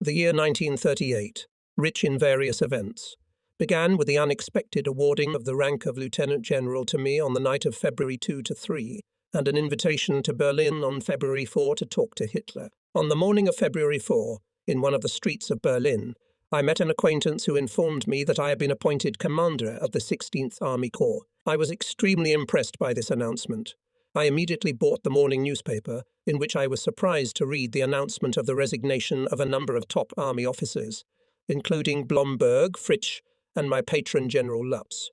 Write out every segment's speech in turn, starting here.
The year 1938, rich in various events, began with the unexpected awarding of the rank of Lieutenant General to me on the night of February 2 to 3, and an invitation to Berlin on February 4 to talk to Hitler. On the morning of February 4, in one of the streets of Berlin, I met an acquaintance who informed me that I had been appointed commander of the 16th Army Corps. I was extremely impressed by this announcement. I immediately bought the morning newspaper, in which I was surprised to read the announcement of the resignation of a number of top army officers, including Blomberg, Fritsch, and my patron General Lutz.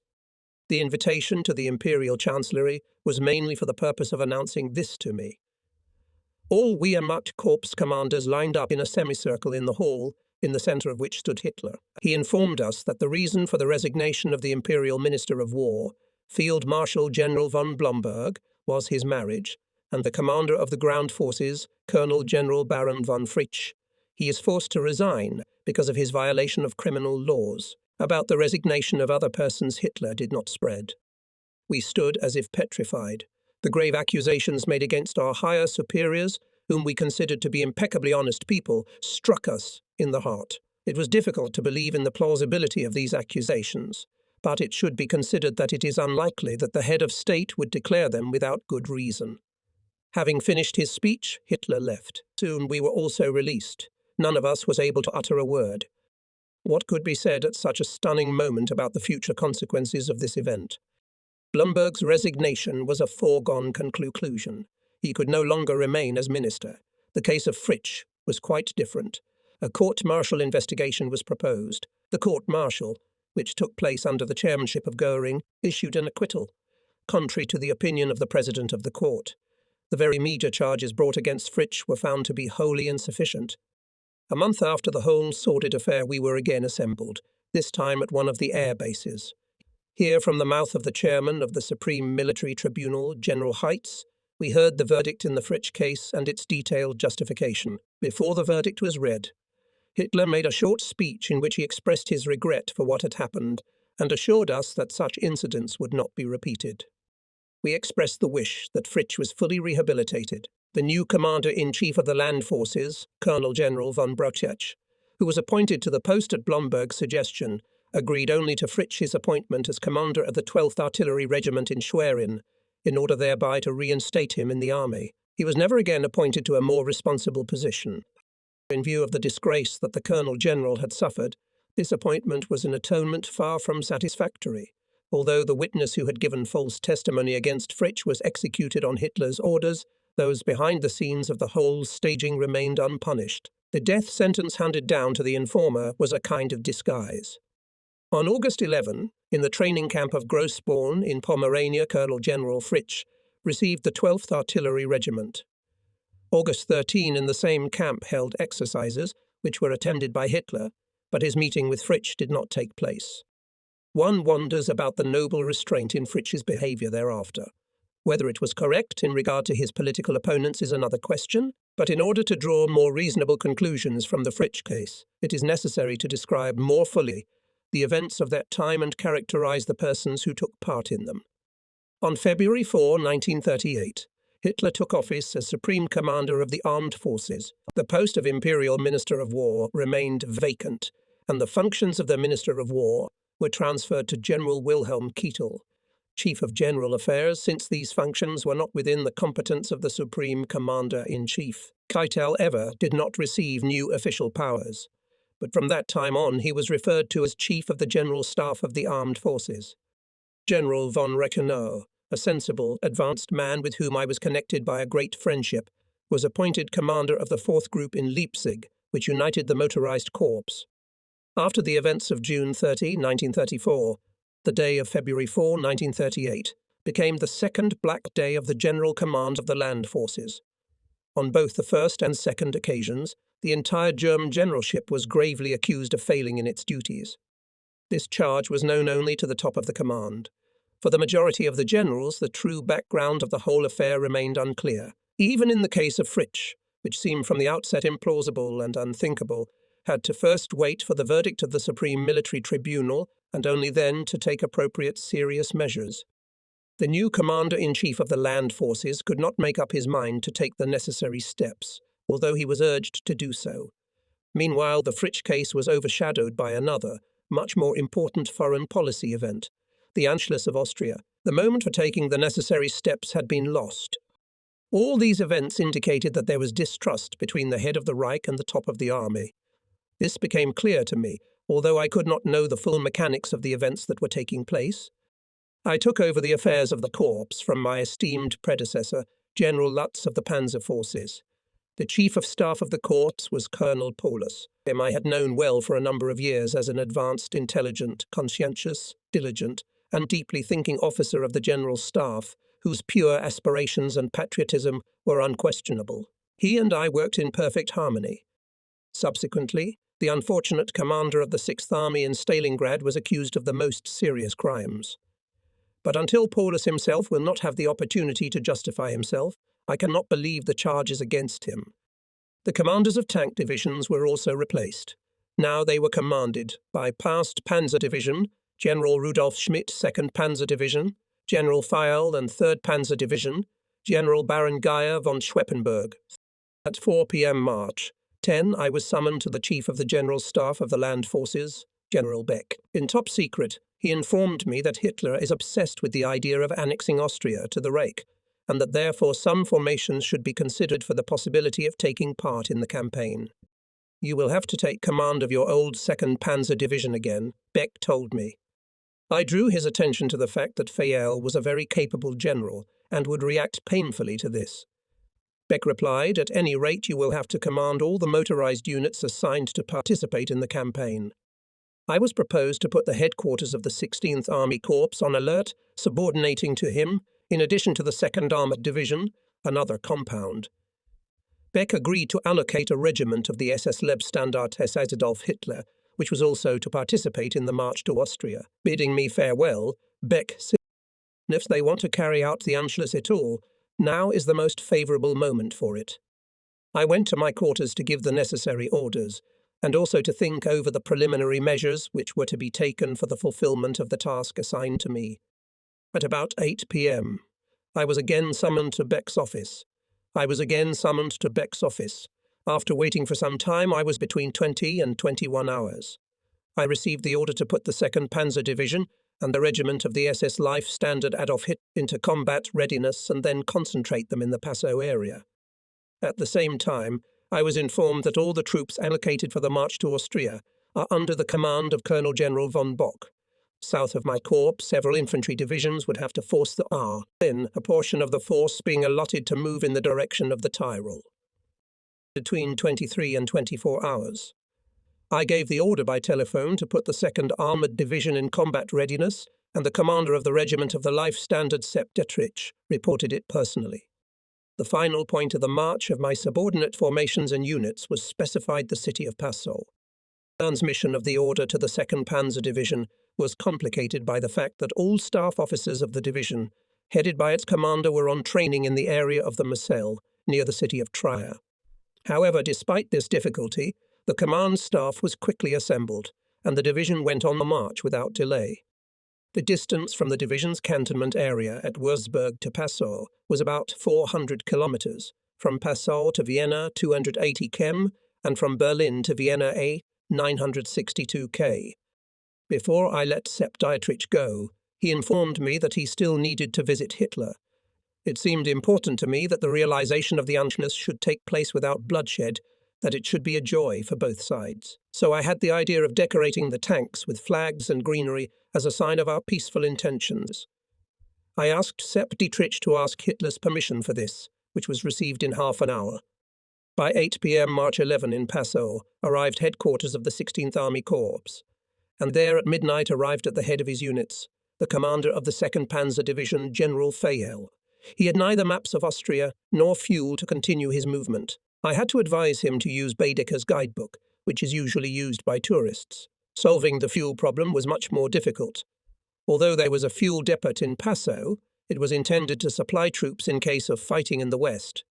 The invitation to the Imperial Chancellery was mainly for the purpose of announcing this to me. All Wehrmacht Corps commanders lined up in a semicircle in the hall, in the centre of which stood Hitler. He informed us that the reason for the resignation of the Imperial Minister of War, Field Marshal General von Blomberg, was his marriage, and the commander of the ground forces, Colonel General Baron von Fritsch. He is forced to resign because of his violation of criminal laws. About the resignation of other persons Hitler did not spread. We stood as if petrified. The grave accusations made against our higher superiors, whom we considered to be impeccably honest people, struck us in the heart. It was difficult to believe in the plausibility of these accusations, but it should be considered that it is unlikely that the head of state would declare them without good reason. Having finished his speech, Hitler left. Soon we were also released. None of us was able to utter a word. What could be said at such a stunning moment about the future consequences of this event? Blomberg's resignation was a foregone conclusion. He could no longer remain as minister. The case of Fritsch was quite different. A court-martial investigation was proposed. The court-martial, which took place under the chairmanship of Göring, issued an acquittal, contrary to the opinion of the president of the court. The very meagre charges brought against Fritsch were found to be wholly insufficient. A month after the whole sordid affair, we were again assembled, this time at one of the air bases. Here, from the mouth of the chairman of the Supreme Military Tribunal, General Heitz, we heard the verdict in the Fritsch case and its detailed justification. Before the verdict was read, Hitler made a short speech in which he expressed his regret for what had happened and assured us that such incidents would not be repeated. We expressed the wish that Fritsch was fully rehabilitated. The new commander-in-chief of the land forces, Colonel General von Brauchitsch, who was appointed to the post at Blomberg's suggestion, agreed only to Fritsch's appointment as commander of the 12th Artillery Regiment in Schwerin, in order thereby to reinstate him in the army. He was never again appointed to a more responsible position. In view of the disgrace that the Colonel General had suffered, this appointment was an atonement far from satisfactory. Although the witness who had given false testimony against Fritsch was executed on Hitler's orders, those behind the scenes of the whole staging remained unpunished. The death sentence handed down to the informer was a kind of disguise. On August 11, in the training camp of Grossborn in Pomerania, Colonel General Fritsch received the 12th Artillery Regiment. August 13, in the same camp, held exercises, which were attended by Hitler, but his meeting with Fritsch did not take place. One wonders about the noble restraint in Fritsch's behaviour thereafter. Whether it was correct in regard to his political opponents is another question, but in order to draw more reasonable conclusions from the Fritsch case, it is necessary to describe more fully the events of that time and characterize the persons who took part in them. On February 4, 1938, Hitler took office as Supreme Commander of the Armed Forces. The post of Imperial Minister of War remained vacant, and the functions of the Minister of War were transferred to General Wilhelm Keitel, Chief of General Affairs, since these functions were not within the competence of the Supreme Commander-in-Chief. Keitel ever did not receive new official powers, but from that time on he was referred to as Chief of the General Staff of the Armed Forces. General von Reichenau, a sensible, advanced man with whom I was connected by a great friendship, was appointed commander of the 4th Group in Leipzig, which united the motorized corps. After the events of June 30, 1934, the day of February 4, 1938, became the second black day of the general command of the land forces. On both the first and second occasions, the entire German generalship was gravely accused of failing in its duties. This charge was known only to the top of the command. For the majority of the generals, the true background of the whole affair remained unclear. Even in the case of Fritsch, which seemed from the outset implausible and unthinkable, had to first wait for the verdict of the Supreme Military Tribunal and only then to take appropriate serious measures. The new commander-in-chief of the land forces could not make up his mind to take the necessary steps, although he was urged to do so. Meanwhile, the Fritsch case was overshadowed by another, much more important foreign policy event, the Anschluss of Austria. The moment for taking the necessary steps had been lost. All these events indicated that there was distrust between the head of the Reich and the top of the army. This became clear to me, although I could not know the full mechanics of the events that were taking place. I took over the affairs of the corps from my esteemed predecessor, General Lutz of the Panzer Forces. The Chief of Staff of the Corps was Colonel Paulus. Him I had known well for a number of years as an advanced, intelligent, conscientious, diligent, and deeply thinking officer of the General Staff, whose pure aspirations and patriotism were unquestionable. He and I worked in perfect harmony. Subsequently, the unfortunate commander of the Sixth Army in Stalingrad was accused of the most serious crimes. But until Paulus himself will not have the opportunity to justify himself, I cannot believe the charges against him. The commanders of tank divisions were also replaced. Now they were commanded by past Panzer Division, General Rudolf Schmidt, 2nd Panzer Division, General Feil and 3rd Panzer Division, General Baron Geyer von Schweppenberg. At 4 p.m. March 10, I was summoned to the Chief of the General Staff of the Land Forces, General Beck. In top secret, he informed me that Hitler is obsessed with the idea of annexing Austria to the Reich, and that therefore some formations should be considered for the possibility of taking part in the campaign. "You will have to take command of your old 2nd Panzer Division again," Beck told me. I drew his attention to the fact that Feil was a very capable general and would react painfully to this. Beck replied, "At any rate, you will have to command all the motorized units assigned to participate in the campaign." I was proposed to put the headquarters of the 16th Army Corps on alert, subordinating to him, in addition to the 2nd Armoured Division, another compound. Beck agreed to allocate a regiment of the SS Leibstandarte SS Adolf Hitler, which was also to participate in the march to Austria. Bidding me farewell, Beck said, "If they want to carry out the Anschluss at all, now is the most favourable moment for it." I went to my quarters to give the necessary orders, and also to think over the preliminary measures which were to be taken for the fulfilment of the task assigned to me. At about 8 p.m., I was again summoned to Beck's office. After waiting for some time, I was between 20 and 21 hours. I received the order to put the 2nd Panzer Division and the regiment of the SS Life Standard Adolf Hitler into combat readiness and then concentrate them in the Passau area. At the same time, I was informed that all the troops allocated for the march to Austria are under the command of Colonel General von Bock. South of my corps, several infantry divisions would have to force the in, a portion of the force being allotted to move in the direction of the Tyrol. Between 23 and 24 hours. I gave the order by telephone to put the 2nd Armoured Division in combat readiness, and the commander of the regiment of the Life Standard Sepp Dietrich reported it personally. The final point of the march of my subordinate formations and units was specified the city of Passau. Transmission of the order to the 2nd Panzer Division was complicated by the fact that all staff officers of the division, headed by its commander, were on training in the area of the Moselle, near the city of Trier. However, despite this difficulty, the command staff was quickly assembled, and the division went on the march without delay. The distance from the division's cantonment area at Würzburg to Passau was about 400 kilometers, from Passau to Vienna 280 km, and from Berlin to Vienna 962 km. Before I let Sepp Dietrich go, he informed me that he still needed to visit Hitler. It seemed important to me that the realization of the Anschluss should take place without bloodshed, that it should be a joy for both sides. So I had the idea of decorating the tanks with flags and greenery as a sign of our peaceful intentions. I asked Sepp Dietrich to ask Hitler's permission for this, which was received in half an hour. By 8 p.m. March 11 in Passau arrived headquarters of the 16th Army Corps, and there at midnight arrived at the head of his units, the commander of the 2nd Panzer Division, General Feil. He had neither maps of Austria nor fuel to continue his movement. I had to advise him to use Baedeker's guidebook, which is usually used by tourists. Solving the fuel problem was much more difficult. Although there was a fuel depot in Passau, it was intended to supply troops in case of fighting in the west.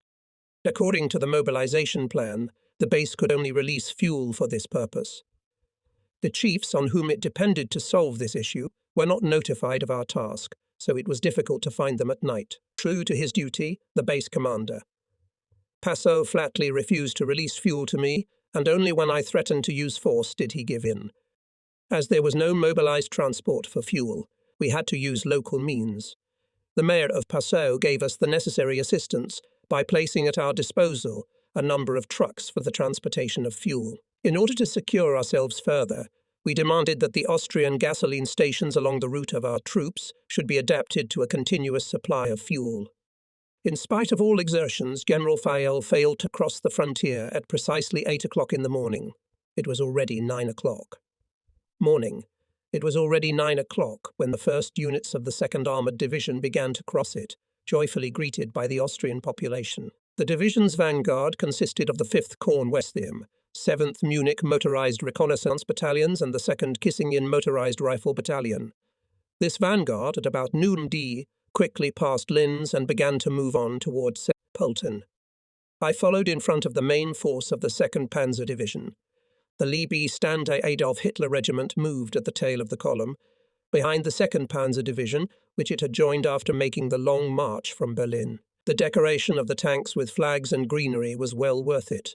According to the mobilization plan, the base could only release fuel for this purpose. The chiefs on whom it depended to solve this issue were not notified of our task, so it was difficult to find them at night. True to his duty, the base commander. Passau flatly refused to release fuel to me, and only when I threatened to use force did he give in. As there was no mobilized transport for fuel, we had to use local means. The mayor of Passau gave us the necessary assistance by placing at our disposal a number of trucks for the transportation of fuel. In order to secure ourselves further, we demanded that the Austrian gasoline stations along the route of our troops should be adapted to a continuous supply of fuel. In spite of all exertions, General Fayel failed to cross the frontier at precisely 8 o'clock in the morning. It was already 9 o'clock. Morning. It was already 9 o'clock when the first units of the 2nd Armoured Division began to cross it, joyfully greeted by the Austrian population. The division's vanguard consisted of the 5th Kornwestthurm, 7th Munich Motorized Reconnaissance Battalions and the 2nd Kissingen Motorized Rifle Battalion. This vanguard, at about noon quickly passed Linz and began to move on towards Polten. I followed in front of the main force of the 2nd Panzer Division. The Liebe Stande Adolf Hitler Regiment moved at the tail of the column, behind the 2nd Panzer Division, which it had joined after making the long march from Berlin. The decoration of the tanks with flags and greenery was well worth it.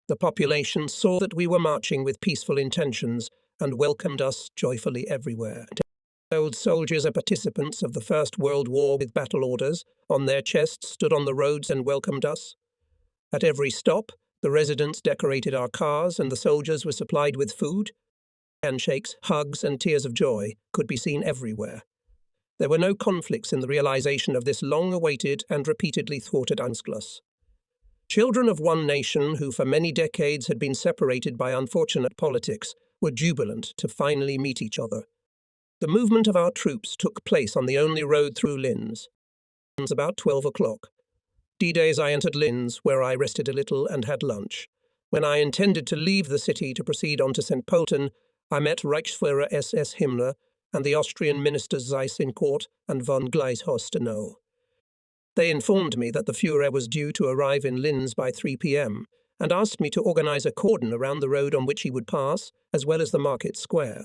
The population saw that we were marching with peaceful intentions and welcomed us joyfully everywhere. Old soldiers and participants of the First World War with battle orders on their chests stood on the roads and welcomed us. At every stop, the residents decorated our cars and the soldiers were supplied with food. Handshakes, hugs, and tears of joy could be seen everywhere. There were no conflicts in the realization of this long-awaited and repeatedly thwarted Anschluss. Children of one nation who for many decades had been separated by unfortunate politics were jubilant to finally meet each other. The movement of our troops took place on the only road through Linz. It was about 12 o'clock. D-days I entered Linz, where I rested a little and had lunch. When I intended to leave the city to proceed on to St. Pölten, I met Reichsführer SS Himmler and the Austrian ministers Seyss-Inquart and von Gleishorstenow. They informed me that the Führer was due to arrive in Linz by 3 p.m. and asked me to organize a cordon around the road on which he would pass, as well as the market square.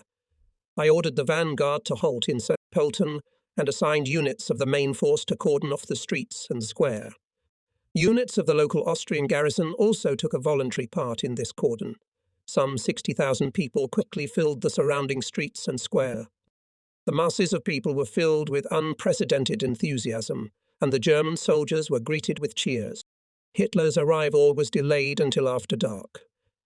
I ordered the vanguard to halt in St. Pölten and assigned units of the main force to cordon off the streets and square. Units of the local Austrian garrison also took a voluntary part in this cordon. Some 60,000 people quickly filled the surrounding streets and square. The masses of people were filled with unprecedented enthusiasm, and the German soldiers were greeted with cheers. Hitler's arrival was delayed until after dark.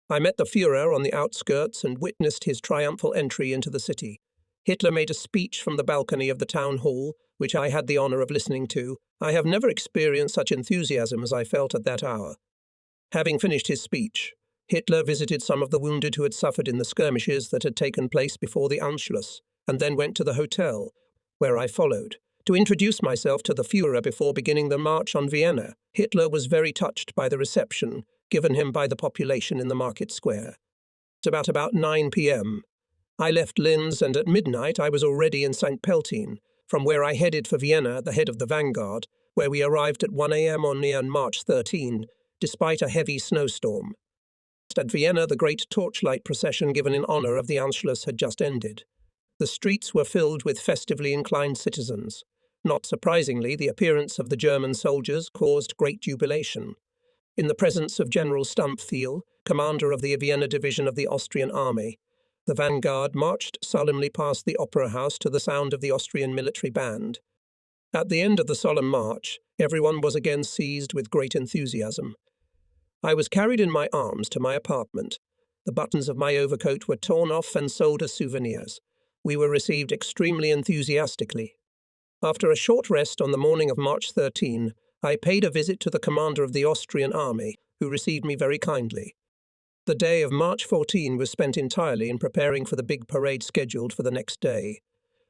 I met the Führer on the outskirts and witnessed his triumphal entry into the city. Hitler made a speech from the balcony of the town hall, which I had the honor of listening to. I have never experienced such enthusiasm as I felt at that hour. Having finished his speech, Hitler visited some of the wounded who had suffered in the skirmishes that had taken place before the Anschluss, and then went to the hotel, where I followed, to introduce myself to the Führer before beginning the march on Vienna. Hitler was very touched by the reception given him by the population in the market square. At about 9 p.m., I left Linz, and at midnight I was already in St. Pölten, from where I headed for Vienna, the head of the vanguard, where we arrived at 1 a.m. on March 13, despite a heavy snowstorm. At Vienna, the great torchlight procession given in honor of the Anschluss had just ended. The streets were filled with festively inclined citizens. Not surprisingly, the appearance of the German soldiers caused great jubilation. In the presence of General Stumpfthal, commander of the Vienna division of the Austrian army, the vanguard marched solemnly past the opera house to the sound of the Austrian military band. At the end of the solemn march, everyone was again seized with great enthusiasm. I was carried in my arms to my apartment. The buttons of my overcoat were torn off and sold as souvenirs. We were received extremely enthusiastically. After a short rest on the morning of March 13, I paid a visit to the commander of the Austrian army, who received me very kindly. The day of March 14 was spent entirely in preparing for the big parade scheduled for the next day.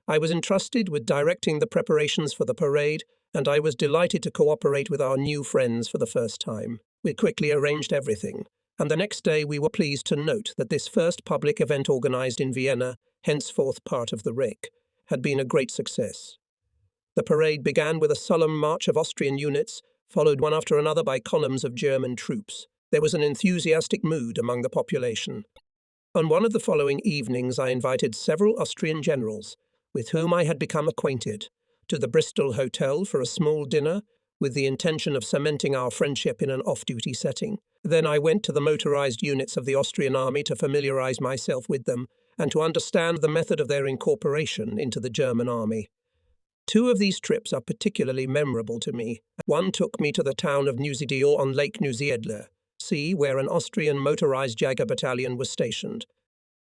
I was entrusted with directing the preparations for the parade, and I was delighted to cooperate with our new friends for the first time. We quickly arranged everything, and the next day we were pleased to note that this first public event organized in Vienna, henceforth part of the Reich, had been a great success. The parade began with a solemn march of Austrian units, followed one after another by columns of German troops. There was an enthusiastic mood among the population. On one of the following evenings I invited several Austrian generals, with whom I had become acquainted, to the Bristol Hotel for a small dinner, with the intention of cementing our friendship in an off-duty setting. Then I went to the motorized units of the Austrian army to familiarize myself with them and to understand the method of their incorporation into the German army. Two of these trips are particularly memorable to me. One took me to the town of Neusiedl on Lake Neusiedler, where an Austrian motorized Jäger battalion was stationed.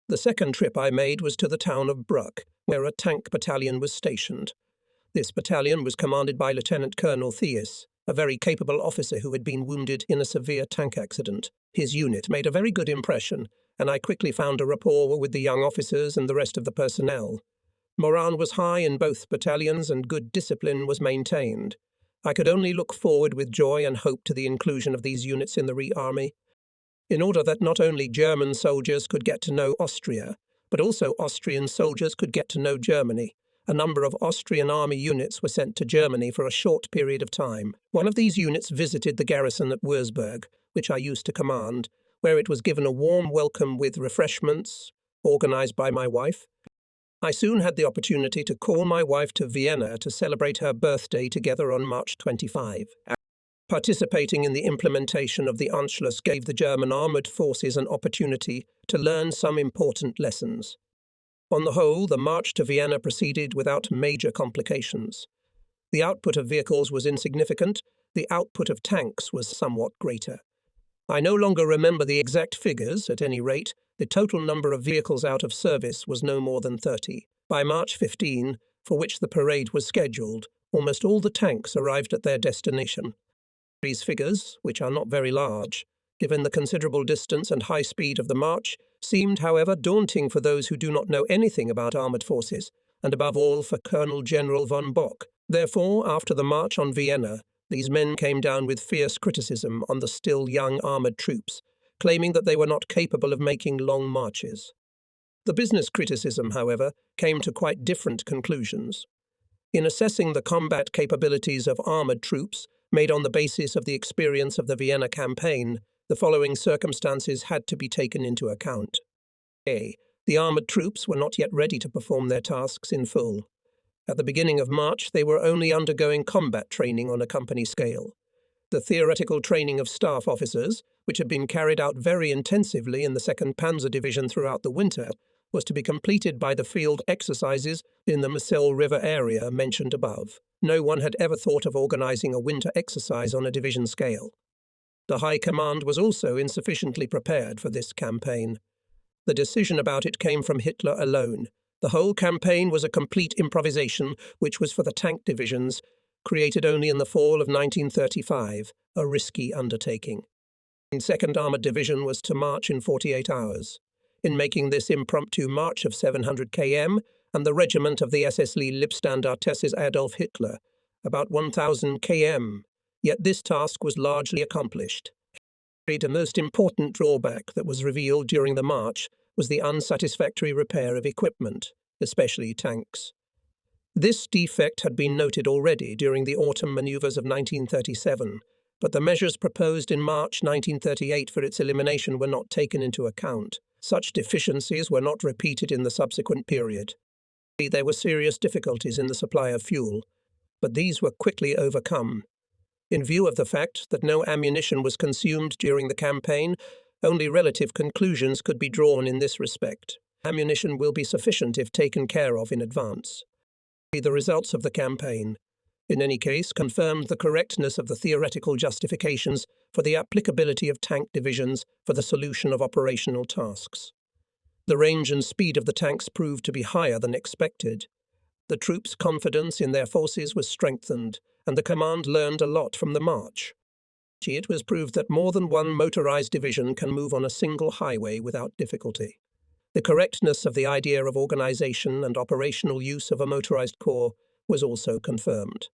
The second trip I made was to the town of Bruck, where a tank battalion was stationed. This battalion was commanded by Lieutenant Colonel Theus, a very capable officer who had been wounded in a severe tank accident. His unit made a very good impression, and I quickly found a rapport with the young officers and the rest of the personnel. Morale was high in both battalions and good discipline was maintained. I could only look forward with joy and hope to the inclusion of these units in the Re-Army, in order that not only German soldiers could get to know Austria, but also Austrian soldiers could get to know Germany. A number of Austrian army units were sent to Germany for a short period of time. One of these units visited the garrison at Würzburg, which I used to command, where it was given a warm welcome with refreshments, organized by my wife. I soon had the opportunity to call my wife to Vienna to celebrate her birthday together on March 25. Participating in the implementation of the Anschluss gave the German armoured forces an opportunity to learn some important lessons. On the whole, the march to Vienna proceeded without major complications. The output of vehicles was insignificant, the output of tanks was somewhat greater. I no longer remember the exact figures, at any rate, the total number of vehicles out of service was no more than 30. By March 15, for which the parade was scheduled, almost all the tanks arrived at their destination. These figures, which are not very large, given the considerable distance and high speed of the march, seemed, however, daunting for those who do not know anything about armoured forces, and above all for Colonel General von Bock. Therefore, after the march on Vienna, these men came down with fierce criticism on the still young armoured troops, claiming that they were not capable of making long marches. The business criticism, however, came to quite different conclusions. In assessing the combat capabilities of armoured troops, made on the basis of the experience of the Vienna campaign, the following circumstances had to be taken into account. A. The armoured troops were not yet ready to perform their tasks in full. At the beginning of March, they were only undergoing combat training on a company scale. The theoretical training of staff officers, which had been carried out very intensively in the 2nd Panzer Division throughout the winter, was to be completed by the field exercises in the Moselle River area mentioned above. No one had ever thought of organizing a winter exercise on a division scale. The High Command was also insufficiently prepared for this campaign. The decision about it came from Hitler alone. The whole campaign was a complete improvisation, which was for the tank divisions, created only in the fall of 1935, a risky undertaking. The 2nd Armoured Division was to march in 48 hours. In making this impromptu march of 700 km, and the regiment of the SS Leibstandarte Adolf Hitler, about 1,000 km, yet this task was largely accomplished. The most important drawback that was revealed during the march was the unsatisfactory repair of equipment, especially tanks. This defect had been noted already during the autumn manoeuvres of 1937, but the measures proposed in March 1938 for its elimination were not taken into account. Such deficiencies were not repeated in the subsequent period. There were serious difficulties in the supply of fuel, but these were quickly overcome. In view of the fact that no ammunition was consumed during the campaign, only relative conclusions could be drawn in this respect. Ammunition will be sufficient if taken care of in advance. The results of the campaign, in any case, confirmed the correctness of the theoretical justifications for the applicability of tank divisions for the solution of operational tasks. The range and speed of the tanks proved to be higher than expected. The troops' confidence in their forces was strengthened, and the command learned a lot from the march. It was proved that more than one motorized division can move on a single highway without difficulty. The correctness of the idea of organization and operational use of a motorized corps was also confirmed.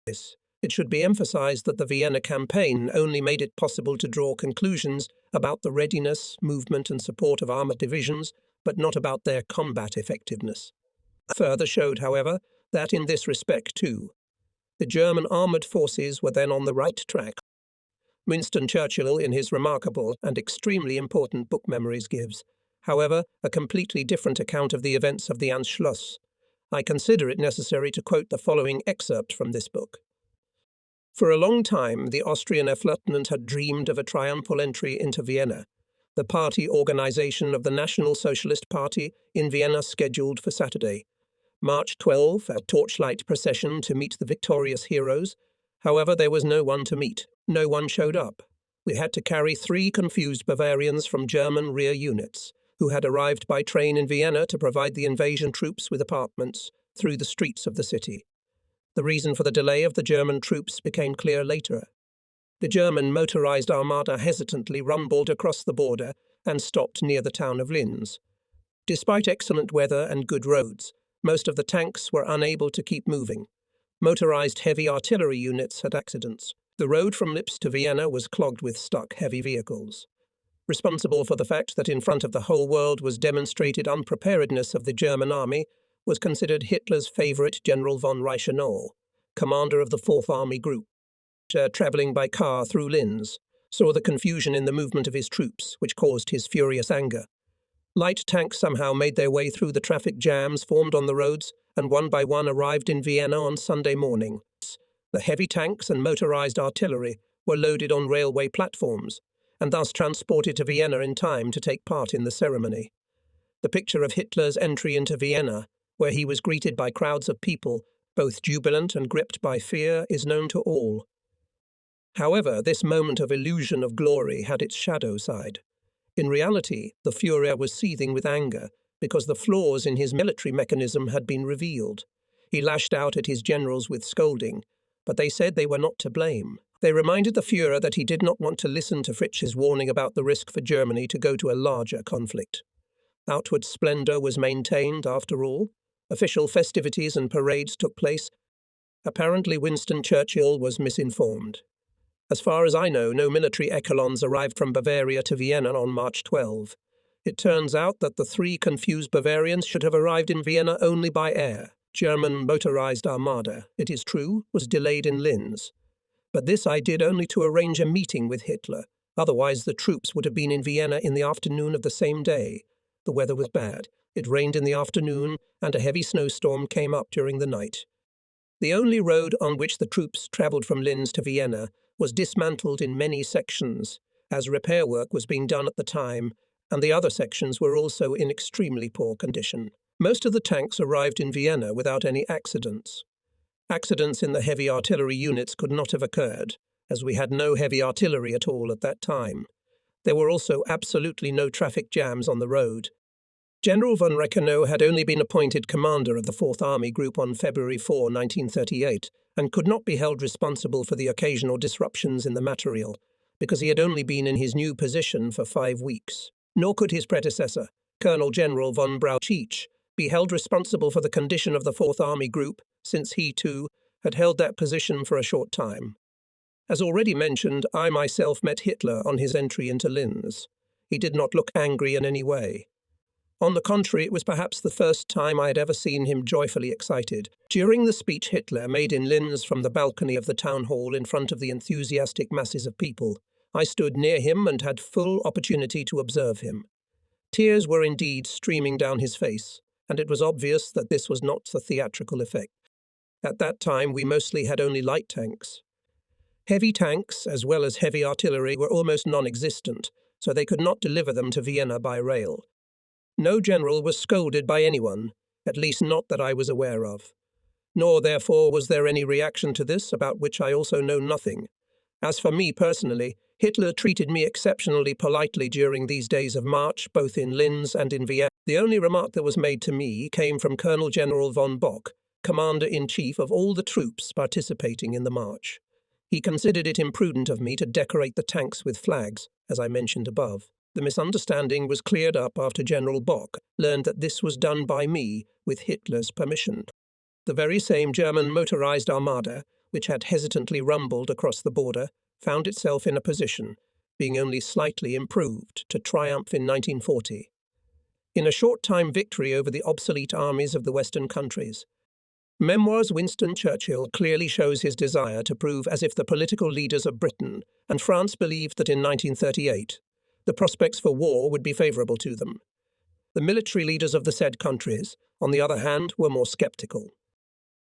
It should be emphasized that the Vienna campaign only made it possible to draw conclusions about the readiness, movement and support of armoured divisions, but not about their combat effectiveness. Further showed, however, that in this respect too, the German armoured forces were then on the right track. Winston Churchill, in his remarkable and extremely important book Memories, gives, however, a completely different account of the events of the Anschluss. I consider it necessary to quote the following excerpt from this book. For a long time, the Austrian F-Lieutenant had dreamed of a triumphal entry into Vienna, the party organization of the National Socialist Party in Vienna scheduled for Saturday, March 12, a torchlight procession to meet the victorious heroes. However, there was no one to meet. No one showed up. We had to carry 3 confused Bavarians from German rear units, who had arrived by train in Vienna to provide the invasion troops with apartments through the streets of the city. The reason for the delay of the German troops became clear later. The German motorized armada hesitantly rumbled across the border and stopped near the town of Linz. Despite excellent weather and good roads, most of the tanks were unable to keep moving. Motorized heavy artillery units had accidents. The road from Lips to Vienna was clogged with stuck heavy vehicles. Responsible for the fact that in front of the whole world was demonstrated unpreparedness of the German army was considered Hitler's favorite General von Reichenau, commander of the Fourth Army Group. Traveling by car through Linz, saw the confusion in the movement of his troops, which caused his furious anger. Light tanks somehow made their way through the traffic jams formed on the roads and one by one arrived in Vienna on Sunday morning. The heavy tanks and motorized artillery were loaded on railway platforms and thus transported to Vienna in time to take part in the ceremony. The picture of Hitler's entry into Vienna, where he was greeted by crowds of people, both jubilant and gripped by fear, is known to all. However, this moment of illusion of glory had its shadow side. In reality, the Führer was seething with anger because the flaws in his military mechanism had been revealed. He lashed out at his generals with scolding, but they said they were not to blame. They reminded the Führer that he did not want to listen to Fritzsch's warning about the risk for Germany to go to a larger conflict. Outward splendor was maintained, after all. Official festivities and parades took place. Apparently Winston Churchill was misinformed. As far as I know, no military echelons arrived from Bavaria to Vienna on March 12. It turns out that the 3 confused Bavarians should have arrived in Vienna only by air. German motorized armada, it is true, was delayed in Linz. But this I did only to arrange a meeting with Hitler. Otherwise the troops would have been in Vienna in the afternoon of the same day. The weather was bad. It rained in the afternoon, and a heavy snowstorm came up during the night. The only road on which the troops travelled from Linz to Vienna was dismantled in many sections, as repair work was being done at the time, and the other sections were also in extremely poor condition. Most of the tanks arrived in Vienna without any accidents. Accidents in the heavy artillery units could not have occurred, as we had no heavy artillery at all at that time. There were also absolutely no traffic jams on the road. General von Reichenau had only been appointed commander of the Fourth Army Group on February 4, 1938, and could not be held responsible for the occasional disruptions in the material, because he had only been in his new position for 5 weeks. Nor could his predecessor, Colonel General von Brauchitsch, be held responsible for the condition of the Fourth Army Group, since he, too, had held that position for a short time. As already mentioned, I myself met Hitler on his entry into Linz. He did not look angry in any way. On the contrary, it was perhaps the first time I had ever seen him joyfully excited. During the speech Hitler made in Linz from the balcony of the town hall in front of the enthusiastic masses of people, I stood near him and had full opportunity to observe him. Tears were indeed streaming down his face, and it was obvious that this was not the theatrical effect. At that time we mostly had only light tanks. Heavy tanks, as well as heavy artillery, were almost non-existent, so they could not deliver them to Vienna by rail. No general was scolded by anyone, at least not that I was aware of. Nor, therefore, was there any reaction to this, about which I also know nothing. As for me personally, Hitler treated me exceptionally politely during these days of March, both in Linz and in Vienna. The only remark that was made to me came from Colonel General von Bock, Commander-in-Chief of all the troops participating in the march. He considered it imprudent of me to decorate the tanks with flags, as I mentioned above. The misunderstanding was cleared up after General Bock learned that this was done by me with Hitler's permission. The very same German motorized armada, which had hesitantly rumbled across the border, found itself in a position, being only slightly improved, to triumph in 1940. In a short-time victory over the obsolete armies of the Western countries. Memoirs Winston Churchill clearly shows his desire to prove as if the political leaders of Britain and France believed that in 1938, the prospects for war would be favourable to them. The military leaders of the said countries, on the other hand, were more sceptical.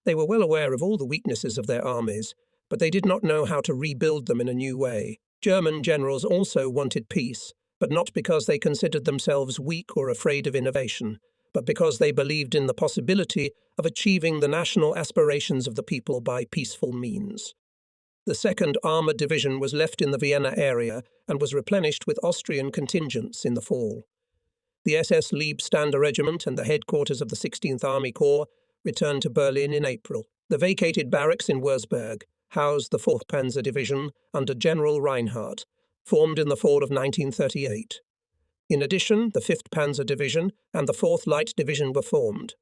They were well aware of all the weaknesses of their armies, but they did not know how to rebuild them in a new way. German generals also wanted peace, but not because they considered themselves weak or afraid of innovation, but because they believed in the possibility of achieving the national aspirations of the people by peaceful means. The 2nd Armoured Division was left in the Vienna area and was replenished with Austrian contingents in the fall. The SS Leibstander Regiment and the headquarters of the 16th Army Corps returned to Berlin in April. The vacated barracks in Wurzburg housed the 4th Panzer Division under General Reinhardt, formed in the fall of 1938. In addition, the 5th Panzer Division and the 4th Light Division were formed.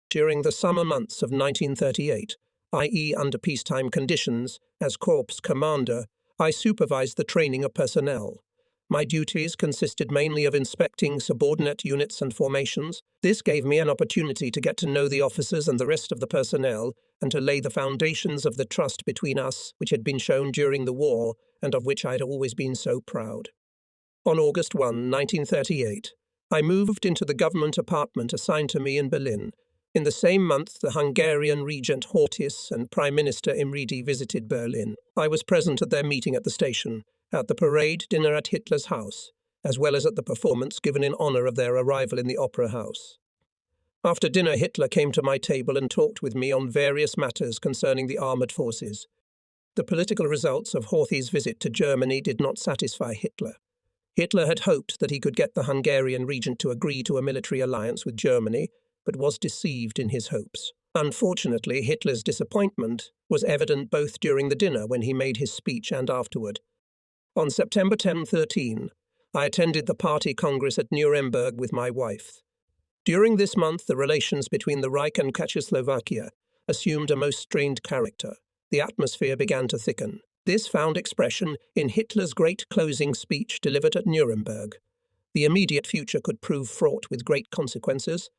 During the summer months of 1938, i.e. under peacetime conditions, as Corps Commander, I supervised the training of personnel. My duties consisted mainly of inspecting subordinate units and formations. This gave me an opportunity to get to know the officers and the rest of the personnel and to lay the foundations of the trust between us which had been shown during the war and of which I had always been so proud. On August 1, 1938, I moved into the government apartment assigned to me in Berlin. In the same month, the Hungarian Regent Horthy and Prime Minister Erregte visited Berlin. I was present at their meeting at the station, at the parade dinner at Hitler's house, as well as at the performance given in honour of their arrival in the Opera House. After dinner, Hitler came to my table and talked with me on various matters concerning the armoured forces. The political results of Horthy's visit to Germany did not satisfy Hitler. Hitler had hoped that he could get the Hungarian regent to agree to a military alliance with Germany, but was deceived in his hopes. Unfortunately, Hitler's disappointment was evident both during the dinner when he made his speech and afterward. On September 10-13, I attended the party congress at Nuremberg with my wife. During this month, the relations between the Reich and Czechoslovakia assumed a most strained character. The atmosphere began to thicken. This found expression in Hitler's great closing speech delivered at Nuremberg. The immediate future could prove fraught with great consequences.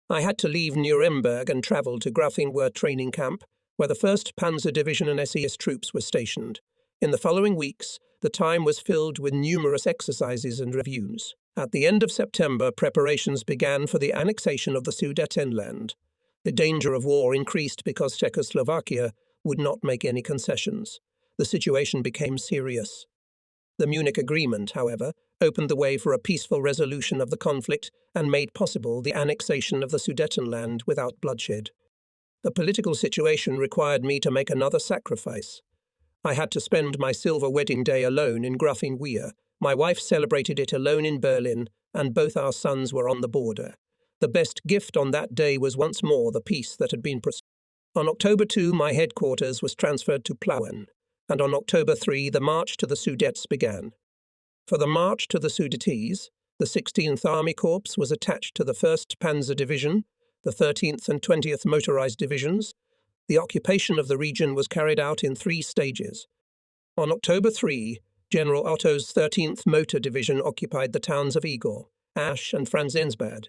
I had to leave Nuremberg and travel to Grafenwöhr training camp, where the 1st Panzer Division and SES troops were stationed. In the following weeks, the time was filled with numerous exercises and reviews. At the end of September, preparations began for the annexation of the Sudetenland. The danger of war increased because Czechoslovakia would not make any concessions. The situation became serious. The Munich Agreement, however, opened the way for a peaceful resolution of the conflict and made possible the annexation of the Sudetenland without bloodshed. The political situation required me to make another sacrifice. I had to spend my silver wedding day alone in Grafenwöhr. My wife celebrated it alone in Berlin, and both our sons were on the border. The best gift on that day was once more the peace that had been promised. On October 2, my headquarters was transferred to Plauen, and on October 3, the march to the Sudets began. For the march to the Sudetes, the 16th Army Corps was attached to the 1st Panzer Division, the 13th and 20th Motorized Divisions. The occupation of the region was carried out in 3 stages. On October 3, General Otto's 13th Motor Division occupied the towns of Igor, Asch and Franzensbad.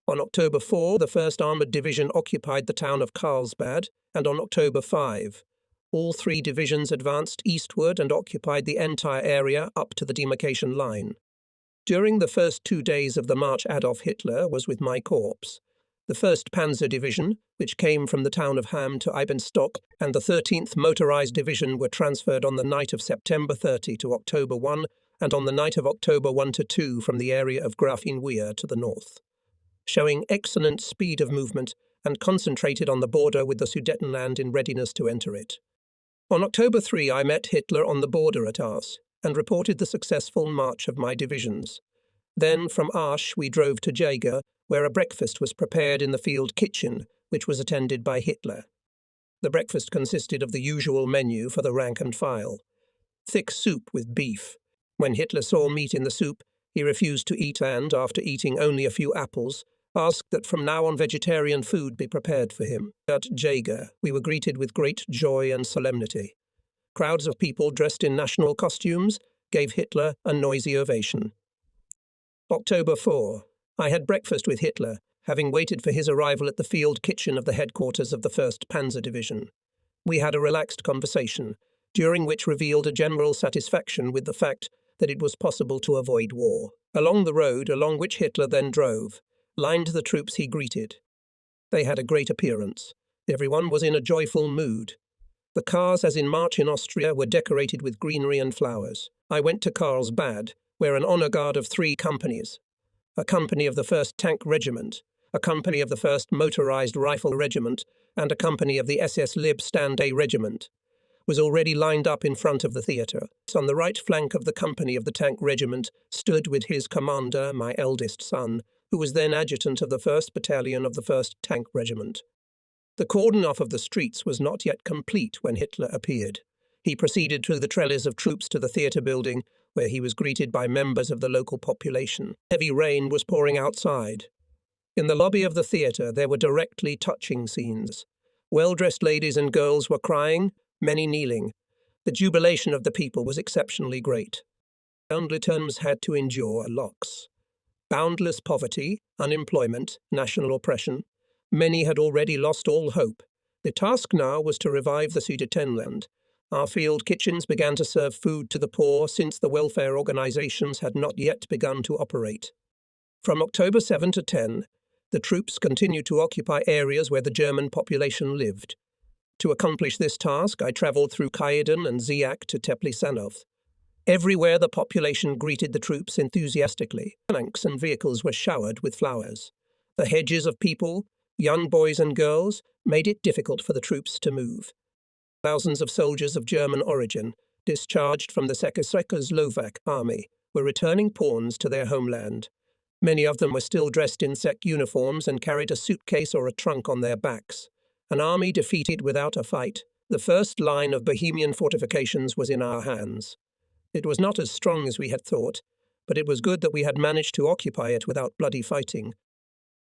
On October 4, the 1st Armoured Division occupied the town of Karlsbad, and on October 5, all 3 divisions advanced eastward and occupied the entire area up to the demarcation line. During the first 2 days of the march, Adolf Hitler was with my corps. The 1st Panzer Division, which came from the town of Hamm to Eibenstock, and the 13th Motorized Division were transferred on the night of September 30 to October 1, and on the night of October 1 to 2 from the area of Grafenwöhr to the north, showing excellent speed of movement and concentrated on the border with the Sudetenland in readiness to enter it. On October 3, I met Hitler on the border at Asch and reported the successful march of my divisions. Then from Asch we drove to Jaeger, where a breakfast was prepared in the field kitchen, which was attended by Hitler. The breakfast consisted of the usual menu for the rank and file. Thick soup with beef. When Hitler saw meat in the soup, he refused to eat and, after eating only a few apples, asked that from now on vegetarian food be prepared for him. At Jaeger, we were greeted with great joy and solemnity. Crowds of people dressed in national costumes gave Hitler a noisy ovation. October 4. I had breakfast with Hitler, having waited for his arrival at the field kitchen of the headquarters of the 1st Panzer Division. We had a relaxed conversation, during which revealed a general satisfaction with the fact that it was possible to avoid war. Along the road along which Hitler then drove, lined the troops he greeted. They had a great appearance. Everyone was in a joyful mood. The The cars, as in March in Austria, were decorated with greenery and flowers. I went to Carlsbad, where an honor guard of 3 companies, a company of the 1st Tank Regiment, a company of the 1st Motorized Rifle Regiment, and a company of the SS Lib Stand A Regiment, was already lined up in front of the theatre. On the right flank of the company of the Tank Regiment stood with his commander, my eldest son, who was then adjutant of the 1st Battalion of the 1st Tank Regiment. The cordon off of the streets was not yet complete when Hitler appeared. He proceeded through the trellis of troops to the theatre building, where he was greeted by members of the local population. Heavy rain was pouring outside. In the lobby of the theatre there were directly touching scenes. Well-dressed ladies and girls were crying, many kneeling. The jubilation of the people was exceptionally great. Lieutenants had to endure loss. Boundless poverty, unemployment, national oppression. Many had already lost all hope. The task now was to revive the Sudetenland. Our field kitchens began to serve food to the poor since the welfare organizations had not yet begun to operate. From October 7 to 10, the troops continued to occupy areas where the German population lived. To accomplish this task, I travelled through Kaidan and Ziak to Teplisanov. Everywhere the population greeted the troops enthusiastically. Tanks and vehicles were showered with flowers. The hedges of people, young boys and girls, made it difficult for the troops to move. Thousands of soldiers of German origin, discharged from the Czechoslovak army, were returning pawns to their homeland. Many of them were still dressed in Czech uniforms and carried a suitcase or a trunk on their backs. An army defeated without a fight. The first line of Bohemian fortifications was in our hands. It was not as strong as we had thought, but it was good that we had managed to occupy it without bloody fighting.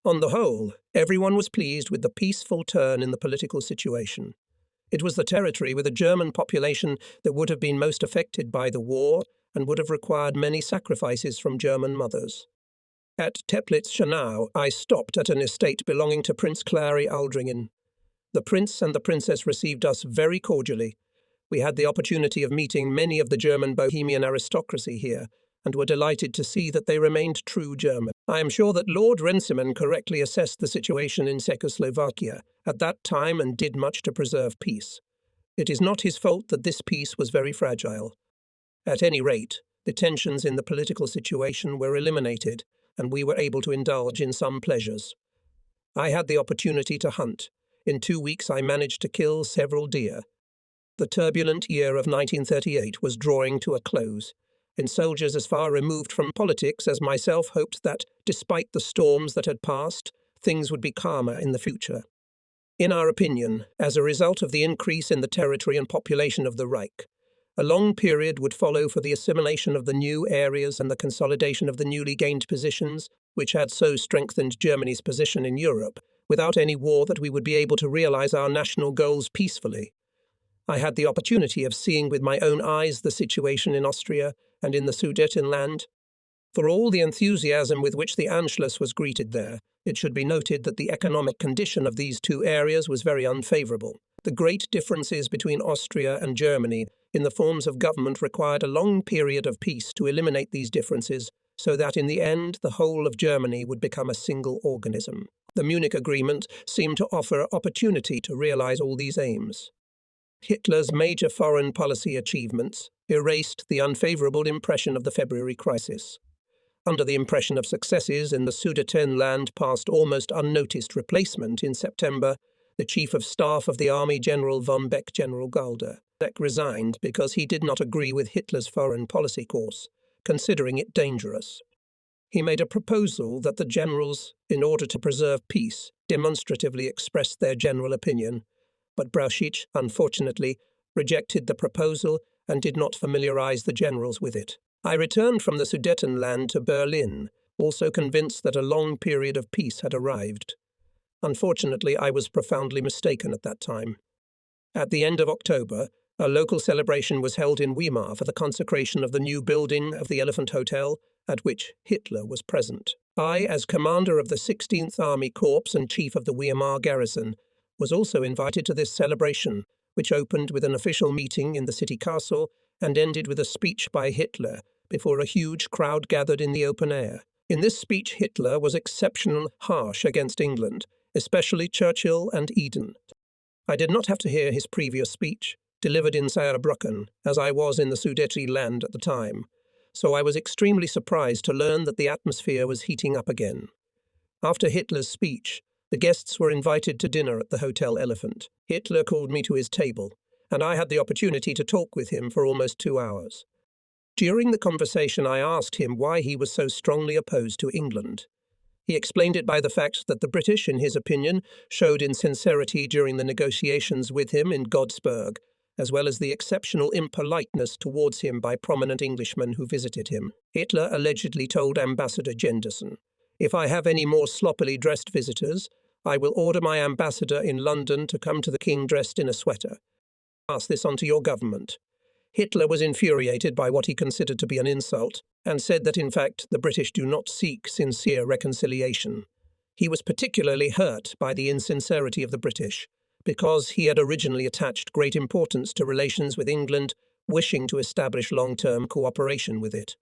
On the whole, everyone was pleased with the peaceful turn in the political situation. It was the territory with a German population that would have been most affected by the war and would have required many sacrifices from German mothers. At Teplitz-Schanau, I stopped at an estate belonging to Prince Clary Aldringen. The prince and the princess received us very cordially. We had the opportunity of meeting many of the German Bohemian aristocracy here, and were delighted to see that they remained true German. I am sure that Lord Runciman correctly assessed the situation in Czechoslovakia at that time and did much to preserve peace. It is not his fault that this peace was very fragile. At any rate, the tensions in the political situation were eliminated, and we were able to indulge in some pleasures. I had the opportunity to hunt. In 2 weeks I managed to kill several deer. The turbulent year of 1938 was drawing to a close, and soldiers as far removed from politics as myself hoped that, despite the storms that had passed, things would be calmer in the future. In our opinion, as a result of the increase in the territory and population of the Reich, a long period would follow for the assimilation of the new areas and the consolidation of the newly gained positions, which had so strengthened Germany's position in Europe, without any war that we would be able to realize our national goals peacefully. I had the opportunity of seeing with my own eyes the situation in Austria and in the Sudetenland. For all the enthusiasm with which the Anschluss was greeted there, it should be noted that the economic condition of these 2 areas was very unfavourable. The great differences between Austria and Germany in the forms of government required a long period of peace to eliminate these differences, so that in the end the whole of Germany would become a single organism. The Munich Agreement seemed to offer opportunity to realize all these aims. Hitler's major foreign policy achievements erased the unfavorable impression of the February crisis. Under the impression of successes in the Sudetenland past almost unnoticed replacement in September, the Chief of Staff of the Army, General von Beck, General Galder, resigned because he did not agree with Hitler's foreign policy course, considering it dangerous. He made a proposal that the generals, in order to preserve peace, demonstratively expressed their general opinion, but Brauchitsch, unfortunately, rejected the proposal and did not familiarize the generals with it. I returned from the Sudetenland to Berlin, also convinced that a long period of peace had arrived. Unfortunately, I was profoundly mistaken at that time. At the end of October, a local celebration was held in Weimar for the consecration of the new building of the Elephant Hotel, at which Hitler was present. I, as commander of the 16th Army Corps and chief of the Weimar garrison, was also invited to this celebration, which opened with an official meeting in the city castle and ended with a speech by Hitler before a huge crowd gathered in the open air. In this speech, Hitler was exceptionally harsh against England, especially Churchill and Eden. I did not have to hear his previous speech. delivered in Saarbrücken, as I was in the Sudetenland at the time, so I was extremely surprised to learn that the atmosphere was heating up again. After Hitler's speech, the guests were invited to dinner at the Hotel Elephant. Hitler called me to his table, and I had the opportunity to talk with him for almost 2 hours. During the conversation, I asked him why he was so strongly opposed to England. He explained it by the fact that the British, in his opinion, showed insincerity during the negotiations with him in Godesberg, as well as the exceptional impoliteness towards him by prominent Englishmen who visited him. Hitler allegedly told Ambassador Jenderson, "If I have any more sloppily dressed visitors, I will order my ambassador in London to come to the king dressed in a sweater. Pass this on to your government." Hitler was infuriated by what he considered to be an insult, and said that in fact the British do not seek sincere reconciliation. He was particularly hurt by the insincerity of the British, because he had originally attached great importance to relations with England, wishing to establish long-term cooperation with it.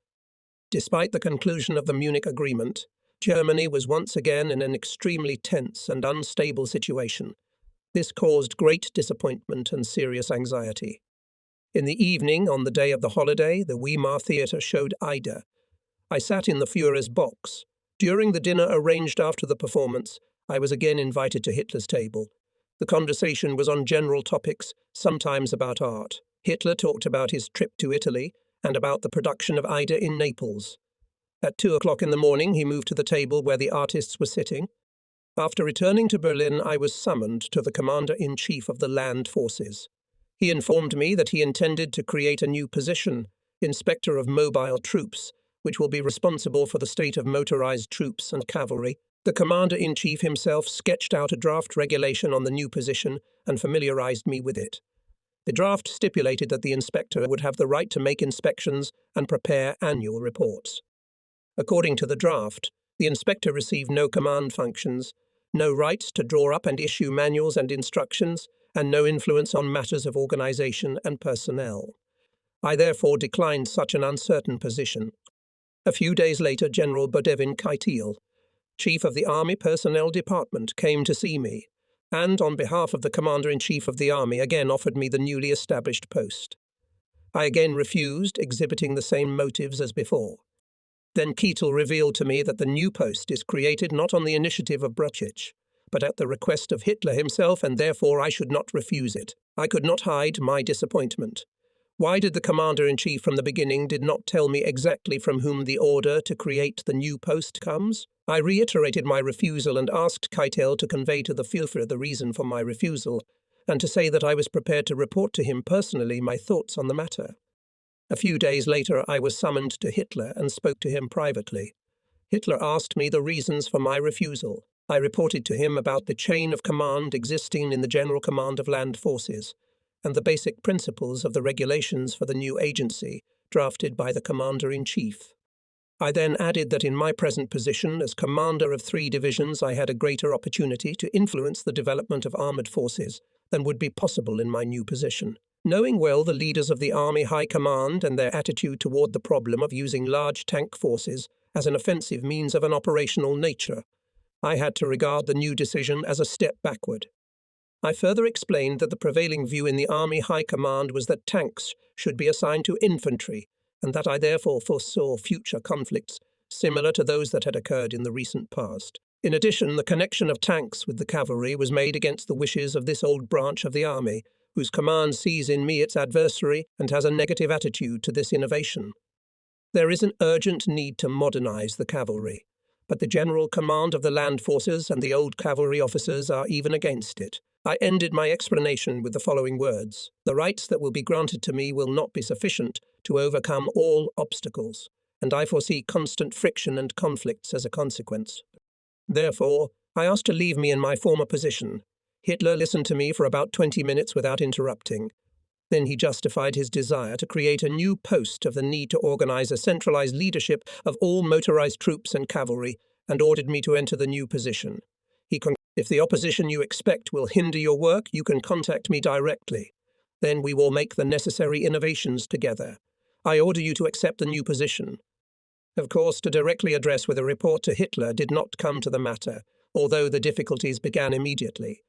Despite the conclusion of the Munich Agreement, Germany was once again in an extremely tense and unstable situation. This caused great disappointment and serious anxiety. In the evening, on the day of the holiday, the Weimar Theatre showed Aida. I sat in the Führer's box. During the dinner arranged after the performance, I was again invited to Hitler's table. The conversation was on general topics, sometimes about art. Hitler talked about his trip to Italy and about the production of Aida in Naples. At 2 o'clock in the morning, he moved to the table where the artists were sitting. After returning to Berlin, I was summoned to the Commander-in-Chief of the Land Forces. He informed me that he intended to create a new position, Inspector of Mobile Troops, which will be responsible for the state of motorized troops and cavalry. The Commander-in-Chief himself sketched out a draft regulation on the new position and familiarized me with it. The draft stipulated that the inspector would have the right to make inspections and prepare annual reports. According to the draft, the inspector received no command functions, no rights to draw up and issue manuals and instructions, and no influence on matters of organization and personnel. I therefore declined such an uncertain position. A few days later, General Bodevin Keitel, Chief of the Army Personnel Department, came to see me, and on behalf of the Commander-in-Chief of the Army again offered me the newly established post. I again refused, exhibiting the same motives as before. Then Keitel revealed to me that the new post is created not on the initiative of Brüchich, but at the request of Hitler himself, and therefore I should not refuse it. I could not hide my disappointment. Why did the Commander-in-Chief from the beginning did not tell me exactly from whom the order to create the new post comes? I reiterated my refusal and asked Keitel to convey to the Führer the reason for my refusal, and to say that I was prepared to report to him personally my thoughts on the matter. A few days later, I was summoned to Hitler and spoke to him privately. Hitler asked me the reasons for my refusal. I reported to him about the chain of command existing in the General Command of Land Forces and the basic principles of the regulations for the new agency drafted by the Commander-in-Chief. I then added that in my present position as commander of 3 divisions, I had a greater opportunity to influence the development of armoured forces than would be possible in my new position. Knowing well the leaders of the Army High Command and their attitude toward the problem of using large tank forces as an offensive means of an operational nature, I had to regard the new decision as a step backward. I further explained that the prevailing view in the Army High Command was that tanks should be assigned to infantry, and that I therefore foresaw future conflicts similar to those that had occurred in the recent past. In addition, the connection of tanks with the cavalry was made against the wishes of this old branch of the Army, whose command sees in me its adversary and has a negative attitude to this innovation. There is an urgent need to modernize the cavalry, but the general command of the land forces and the old cavalry officers are even against it. I ended my explanation with the following words: "The rights that will be granted to me will not be sufficient to overcome all obstacles, and I foresee constant friction and conflicts as a consequence. Therefore, I asked to leave me in my former position." Hitler listened to me for about 20 minutes without interrupting. Then he justified his desire to create a new post of the need to organize a centralized leadership of all motorized troops and cavalry, and ordered me to enter the new position. He concluded, "If the opposition you expect will hinder your work, you can contact me directly. Then we will make the necessary innovations together. I order you to accept the new position." Of course, to directly address with a report to Hitler did not come to the matter, although the difficulties began immediately.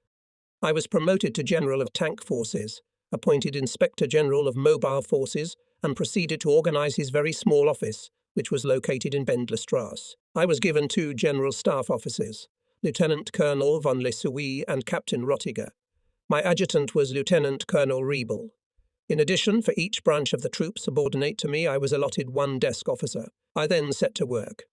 I was promoted to General of Tank Forces, appointed Inspector General of Mobile Forces, and proceeded to organize his very small office, which was located in Bendlerstrasse. I was given 2 General Staff officers, Lieutenant Colonel von Lessuie and Captain Rottiger. My adjutant was Lieutenant Colonel Riebel. In addition, for each branch of the troop subordinate to me, I was allotted 1 desk officer. I then set to work.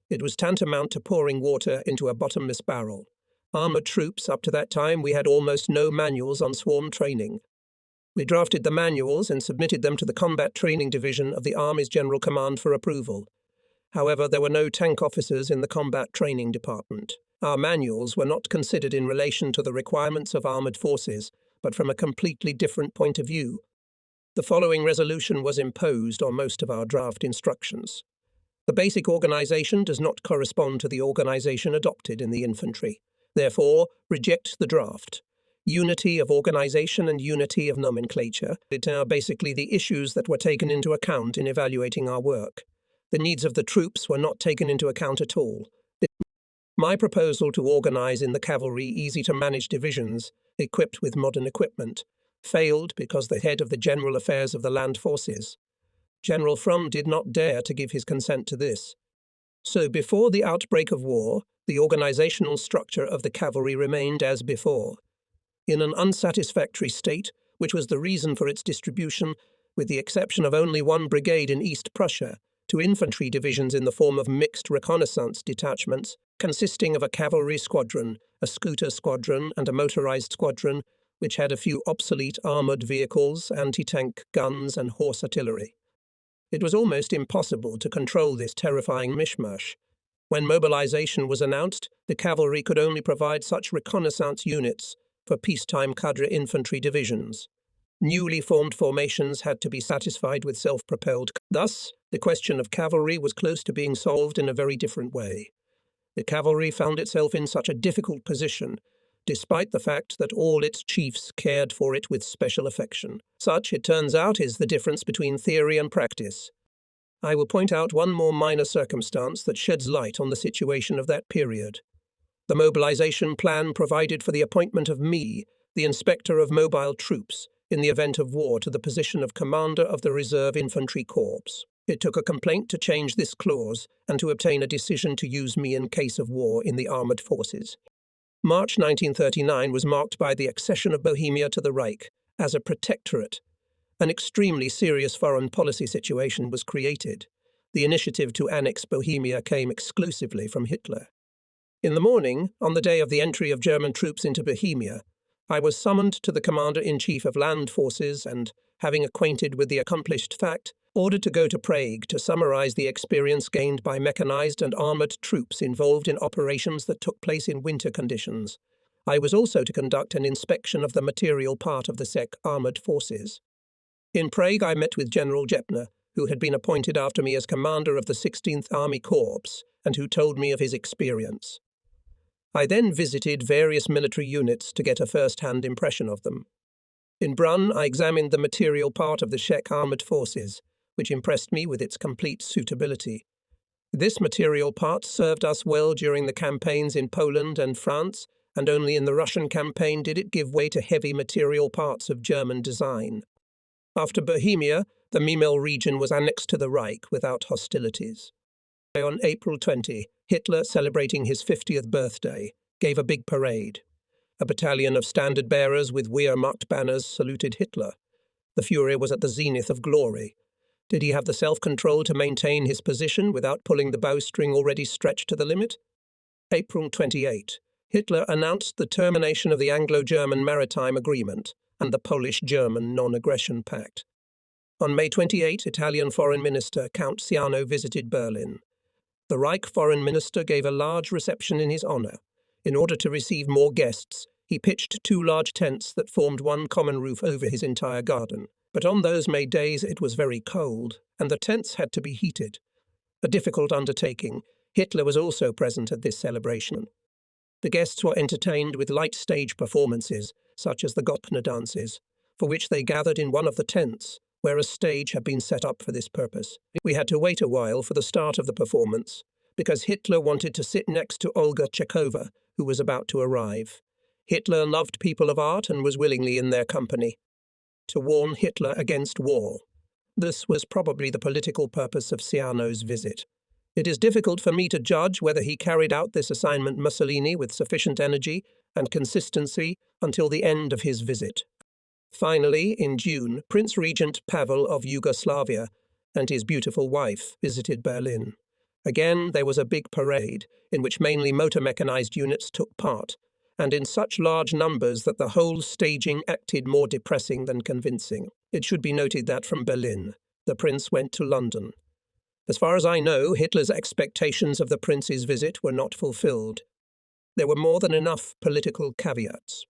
It was tantamount to pouring water into a bottomless barrel. Armoured troops, up to that time, we had almost no manuals on swarm training. We drafted the manuals and submitted them to the Combat Training Division of the Army's General Command for approval. However, there were no tank officers in the Combat Training Department. Our manuals were not considered in relation to the requirements of armoured forces, but from a completely different point of view. The following resolution was imposed on most of our draft instructions. The basic organisation does not correspond to the organisation adopted in the infantry. Therefore, reject the draft. Unity of organisation and unity of nomenclature are basically the issues that were taken into account in evaluating our work. The needs of the troops were not taken into account at all. My proposal to organise in the cavalry easy-to-manage divisions, equipped with modern equipment, failed because the head of the General Affairs of the Land Forces, General Fromm, did not dare to give his consent to this. So before the outbreak of war, the organisational structure of the cavalry remained as before, in an unsatisfactory state, which was the reason for its distribution, with the exception of only 1 brigade in East Prussia, to infantry divisions in the form of mixed reconnaissance detachments, consisting of a cavalry squadron, a scooter squadron, and a motorized squadron, which had a few obsolete armoured vehicles, anti-tank guns, and horse artillery. It was almost impossible to control this terrifying mishmash. When mobilization was announced, the cavalry could only provide such reconnaissance units for peacetime cadre infantry divisions. Newly formed formations had to be satisfied with self-propelled. Thus, the question of cavalry was close to being solved in a very different way. The cavalry found itself in such a difficult position, despite the fact that all its chiefs cared for it with special affection. Such, it turns out, is the difference between theory and practice. I will point out one more minor circumstance that sheds light on the situation of that period. The mobilization plan provided for the appointment of me, the inspector of mobile troops, in the event of war to the position of commander of the Reserve Infantry Corps. It took a complaint to change this clause and to obtain a decision to use me in case of war in the armoured forces. March 1939 was marked by the accession of Bohemia to the Reich as a protectorate. An extremely serious foreign policy situation was created. The initiative to annex Bohemia came exclusively from Hitler. In the morning, on the day of the entry of German troops into Bohemia, I was summoned to the Commander-in-Chief of Land Forces and, having acquainted with the accomplished fact, ordered to go to Prague to summarize the experience gained by mechanized and armored troops involved in operations that took place in winter conditions. I was also to conduct an inspection of the material part of the Czech armored forces. In Prague, I met with General Jepner, who had been appointed after me as commander of the 16th Army Corps, and who told me of his experience. I then visited various military units to get a first-hand impression of them. In Brunn, I examined the material part of the Czech armoured forces, which impressed me with its complete suitability. This material part served us well during the campaigns in Poland and France, and only in the Russian campaign did it give way to heavy material parts of German design. After Bohemia, the Memel region was annexed to the Reich without hostilities. On April 20, Hitler, celebrating his 50th birthday, gave a big parade. A battalion of standard-bearers with Wehrmacht banners saluted Hitler. The Fuhrer was at the zenith of glory. Did he have the self-control to maintain his position without pulling the bowstring already stretched to the limit? April 28. Hitler announced the termination of the Anglo-German Maritime Agreement and the Polish-German Non-Aggression Pact. On May 28, Italian Foreign Minister Count Ciano visited Berlin. The Reich Foreign Minister gave a large reception in his honour. In order to receive more guests, he pitched 2 large tents that formed one common roof over his entire garden. But on those May days it was very cold, and the tents had to be heated. A difficult undertaking. Hitler was also present at this celebration. The guests were entertained with light stage performances, such as the Gopner dances, for which they gathered in one of the tents, where a stage had been set up for this purpose. We had to wait a while for the start of the performance, because Hitler wanted to sit next to Olga Chekova, who was about to arrive. Hitler loved people of art and was willingly in their company. to warn Hitler against war. This was probably the political purpose of Ciano's visit. It is difficult for me to judge whether he carried out this assignment Mussolini with sufficient energy and consistency until the end of his visit. Finally, in June, Prince Regent Pavel of Yugoslavia and his beautiful wife visited Berlin. Again, there was a big parade, in which mainly motor-mechanized units took part, and in such large numbers that the whole staging acted more depressing than convincing. It should be noted that from Berlin, the prince went to London. As far as I know, Hitler's expectations of the prince's visit were not fulfilled. There were more than enough political caveats.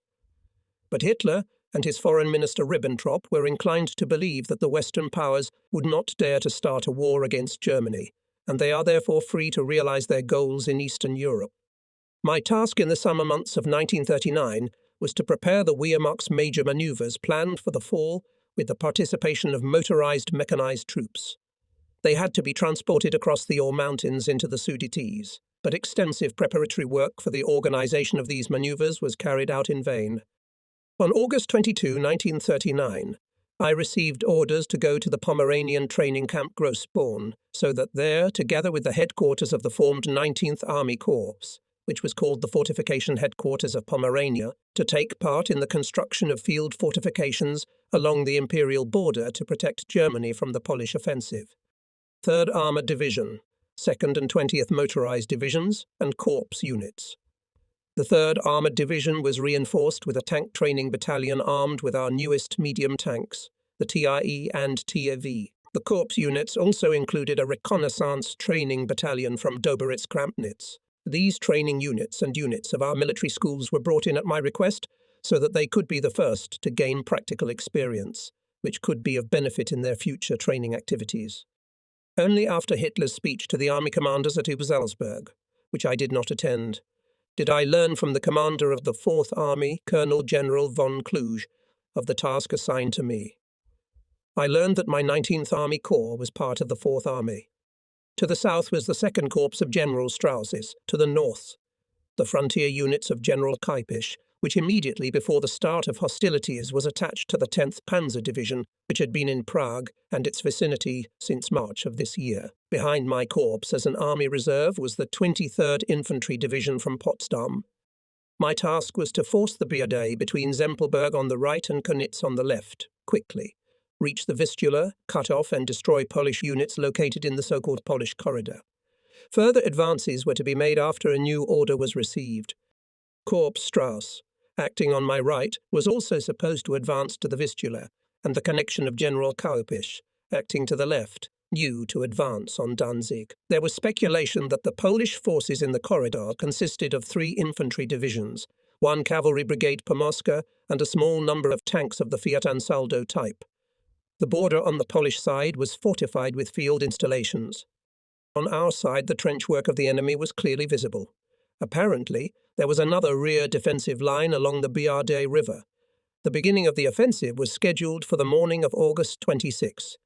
But Hitler and his foreign minister Ribbentrop were inclined to believe that the Western powers would not dare to start a war against Germany, and they are therefore free to realize their goals in Eastern Europe. My task in the summer months of 1939 was to prepare the Wehrmacht's major maneuvers planned for the fall with the participation of motorized mechanized troops. They had to be transported across the Ore Mountains into the Sudetese, but extensive preparatory work for the organization of these maneuvers was carried out in vain. On August 22, 1939, I received orders to go to the Pomeranian training camp Grossborn, so that there, together with the headquarters of the formed 19th Army Corps, which was called the Fortification Headquarters of Pomerania, to take part in the construction of field fortifications along the imperial border to protect Germany from the Polish offensive. 3rd Armoured Division, 2nd and 20th Motorized Divisions, and Corps units. The 3rd Armoured Division was reinforced with a tank training battalion armed with our newest medium tanks, the TIE and TAV. The Corps units also included a reconnaissance training battalion from Doberitz-Krampnitz. These training units and units of our military schools were brought in at my request so that they could be the first to gain practical experience, which could be of benefit in their future training activities. Only after Hitler's speech to the army commanders at Obersalzberg, which I did not attend, did I learn from the commander of the 4th Army, Colonel General von Kluge, of the task assigned to me. I learned that my 19th Army Corps was part of the 4th Army. To the south was the 2nd Corps of General Strausses, to the north, the frontier units of General Keipisch, which immediately before the start of hostilities was attached to the 10th Panzer Division, which had been in Prague and its vicinity since March of this year. Behind my corps as an army reserve was the 23rd Infantry Division from Potsdam. My task was to force the Bierde between Zempelberg on the right and Konitz on the left, quickly, reach the Vistula, cut off and destroy Polish units located in the so-called Polish Corridor. Further advances were to be made after a new order was received. Corps Strauss, acting on my right, was also supposed to advance to the Vistula, and the connection of General Keipisch, acting to the left, knew to advance on Danzig. There was speculation that the Polish forces in the corridor consisted of 3 infantry divisions, 1 cavalry brigade per Moscow, and a small number of tanks of the Fiat Ansaldo type. The border on the Polish side was fortified with field installations. On our side, the trench work of the enemy was clearly visible. Apparently, there was another rear defensive line along the Bierde River. The beginning of the offensive was scheduled for the morning of August 26.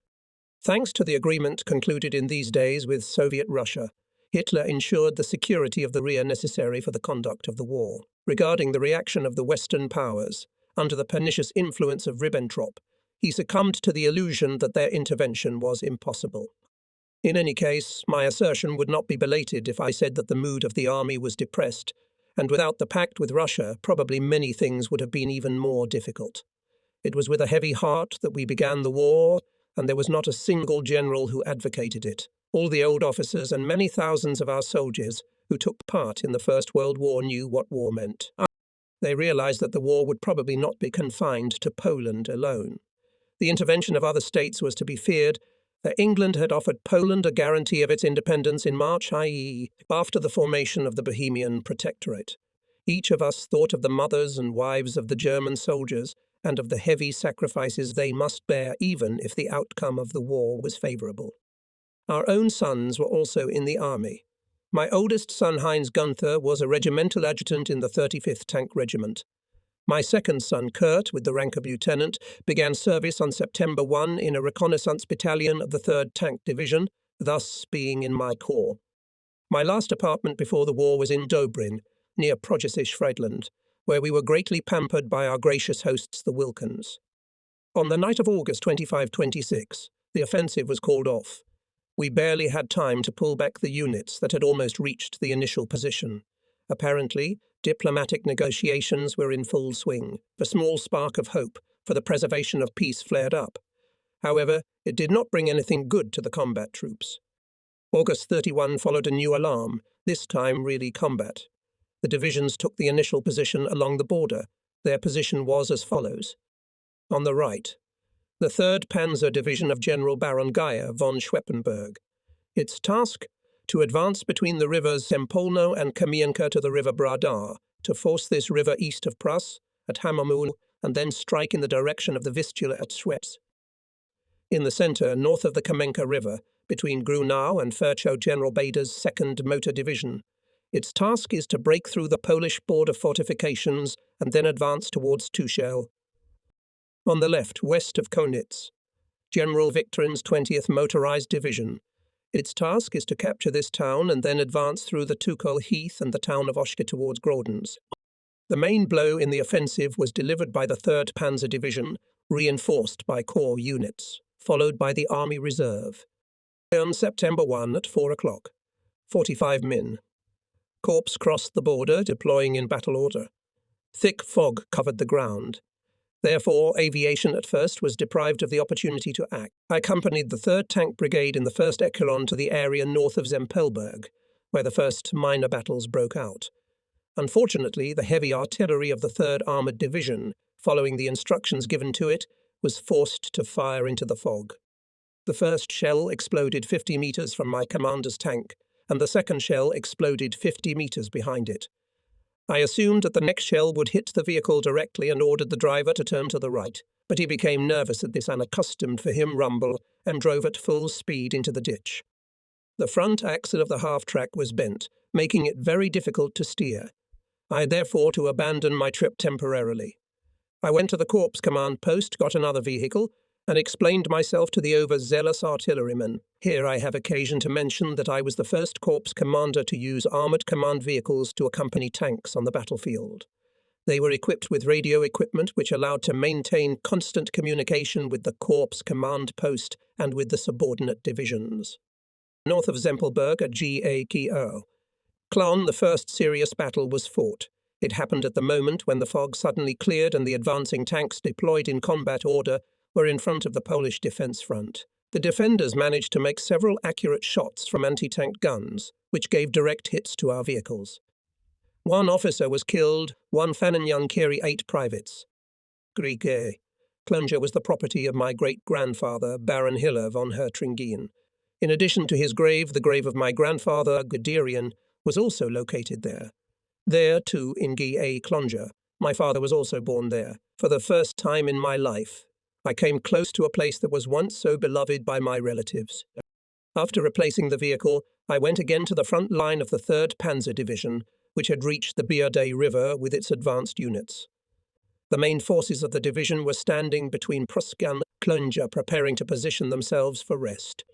Thanks to the agreement concluded in these days with Soviet Russia, Hitler ensured the security of the rear necessary for the conduct of the war. Regarding the reaction of the Western powers, under the pernicious influence of Ribbentrop, he succumbed to the illusion that their intervention was impossible. In any case, my assertion would not be belated if I said that the mood of the army was depressed, and without the pact with Russia, probably many things would have been even more difficult. It was with a heavy heart that we began the war, and there was not a single general who advocated it. All the old officers and many thousands of our soldiers who took part in the First World War knew what war meant. They realized that the war would probably not be confined to Poland alone. The intervention of other states was to be feared, that England had offered Poland a guarantee of its independence in March, i.e., after the formation of the Bohemian Protectorate. Each of us thought of the mothers and wives of the German soldiers and of the heavy sacrifices they must bear even if the outcome of the war was favourable. Our own sons were also in the army. My oldest son, Heinz Gunther, was a regimental adjutant in the 35th Tank Regiment. My second son, Kurt, with the rank of lieutenant, began service on September 1 in a reconnaissance battalion of the 3rd Tank Division, thus being in my corps. My last apartment before the war was in Dobrin, near Projesisch Friedland, where we were greatly pampered by our gracious hosts, the Wilkins. On the night of August 25-26, the offensive was called off. We barely had time to pull back the units that had almost reached the initial position. Apparently, diplomatic negotiations were in full swing. A small spark of hope for the preservation of peace flared up. However, it did not bring anything good to the combat troops. August 31 followed a new alarm, this time really combat. The divisions took the initial position along the border. Their position was as follows. On the right, the 3rd Panzer Division of General Baron Geyer von Schweppenberg. Its task? To advance between the rivers Sempolno and Kamienka to the river Bradar, to force this river east of Pruss, at Hammermühl, and then strike in the direction of the Vistula at Schwetz. In the centre, north of the Kamenka River, between Grunau and Ferchow, General Bader's 2nd Motor Division. Its task is to break through the Polish border fortifications and then advance towards Tuchel. On the left, west of Konitz, General Viktorin's 20th Motorized Division. Its task is to capture this town and then advance through the Tuchel Heath and the town of Oschke towards Grodens. The main blow in the offensive was delivered by the 3rd Panzer Division, reinforced by corps units, followed by the Army Reserve. On September 1 at 4 o'clock, 45 men. Corps crossed the border, deploying in battle order. Thick fog covered the ground. Therefore, aviation at first was deprived of the opportunity to act. I accompanied the 3rd Tank Brigade in the 1st Echelon to the area north of Zempelberg, where the first minor battles broke out. Unfortunately, the heavy artillery of the 3rd Armoured Division, following the instructions given to it, was forced to fire into the fog. The first shell exploded 50 metres from my commander's tank, and the second shell exploded 50 metres behind it. I assumed that the next shell would hit the vehicle directly and ordered the driver to turn to the right, but he became nervous at this unaccustomed for him rumble and drove at full speed into the ditch. The front axle of the half-track was bent, making it very difficult to steer. I had therefore to abandon my trip temporarily. I went to the Corps command post, got another vehicle, and explained myself to the overzealous artillerymen. Here I have occasion to mention that I was the first Corps commander to use armoured command vehicles to accompany tanks on the battlefield. They were equipped with radio equipment which allowed to maintain constant communication with the Corps command post and with the subordinate divisions. North of Zempelberg at Ga. Clon, the first serious battle was fought. It happened at the moment when the fog suddenly cleared and the advancing tanks deployed in combat order were in front of the Polish defence front. The defenders managed to make several accurate shots from anti-tank guns, which gave direct hits to our vehicles. One officer was killed, one Fanenjan carried 8 privates. Erregte. Klunger was the property of my great-grandfather, Baron Hiller von Hertringien. In addition to his grave, the grave of my grandfather, Guderian, was also located there. There, too, in Ga. Klunger, my father was also born there. For the first time in my life, I came close to a place that was once so beloved by my relatives. After replacing the vehicle, I went again to the front line of the 3rd Panzer Division, which had reached the Bierde River with its advanced units. The main forces of the division were standing between Pruska and Klunger, preparing to position themselves for rest.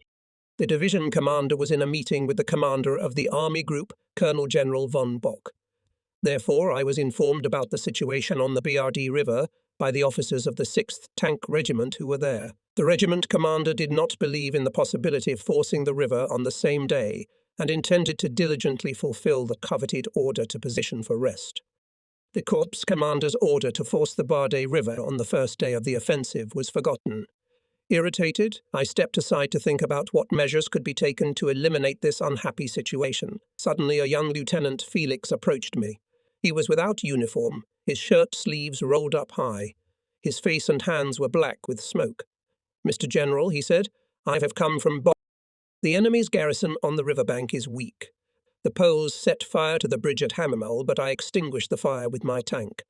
The division commander was in a meeting with the commander of the army group, Colonel General von Bock. Therefore, I was informed about the situation on the Bierde River by the officers of the 6th Tank Regiment who were there. The regiment commander did not believe in the possibility of forcing the river on the same day and intended to diligently fulfill the coveted order to position for rest. The Corps commander's order to force the Bierde River on the first day of the offensive was forgotten. Irritated, I stepped aside to think about what measures could be taken to eliminate this unhappy situation. Suddenly, a young Lieutenant Felix approached me. He was without uniform, his shirt sleeves rolled up high. His face and hands were black with smoke. "Mr. General," he said, "I have come from Bonn. The enemy's garrison on the riverbank is weak. The Poles set fire to the bridge at Hammermühl, but I extinguished the fire with my tank.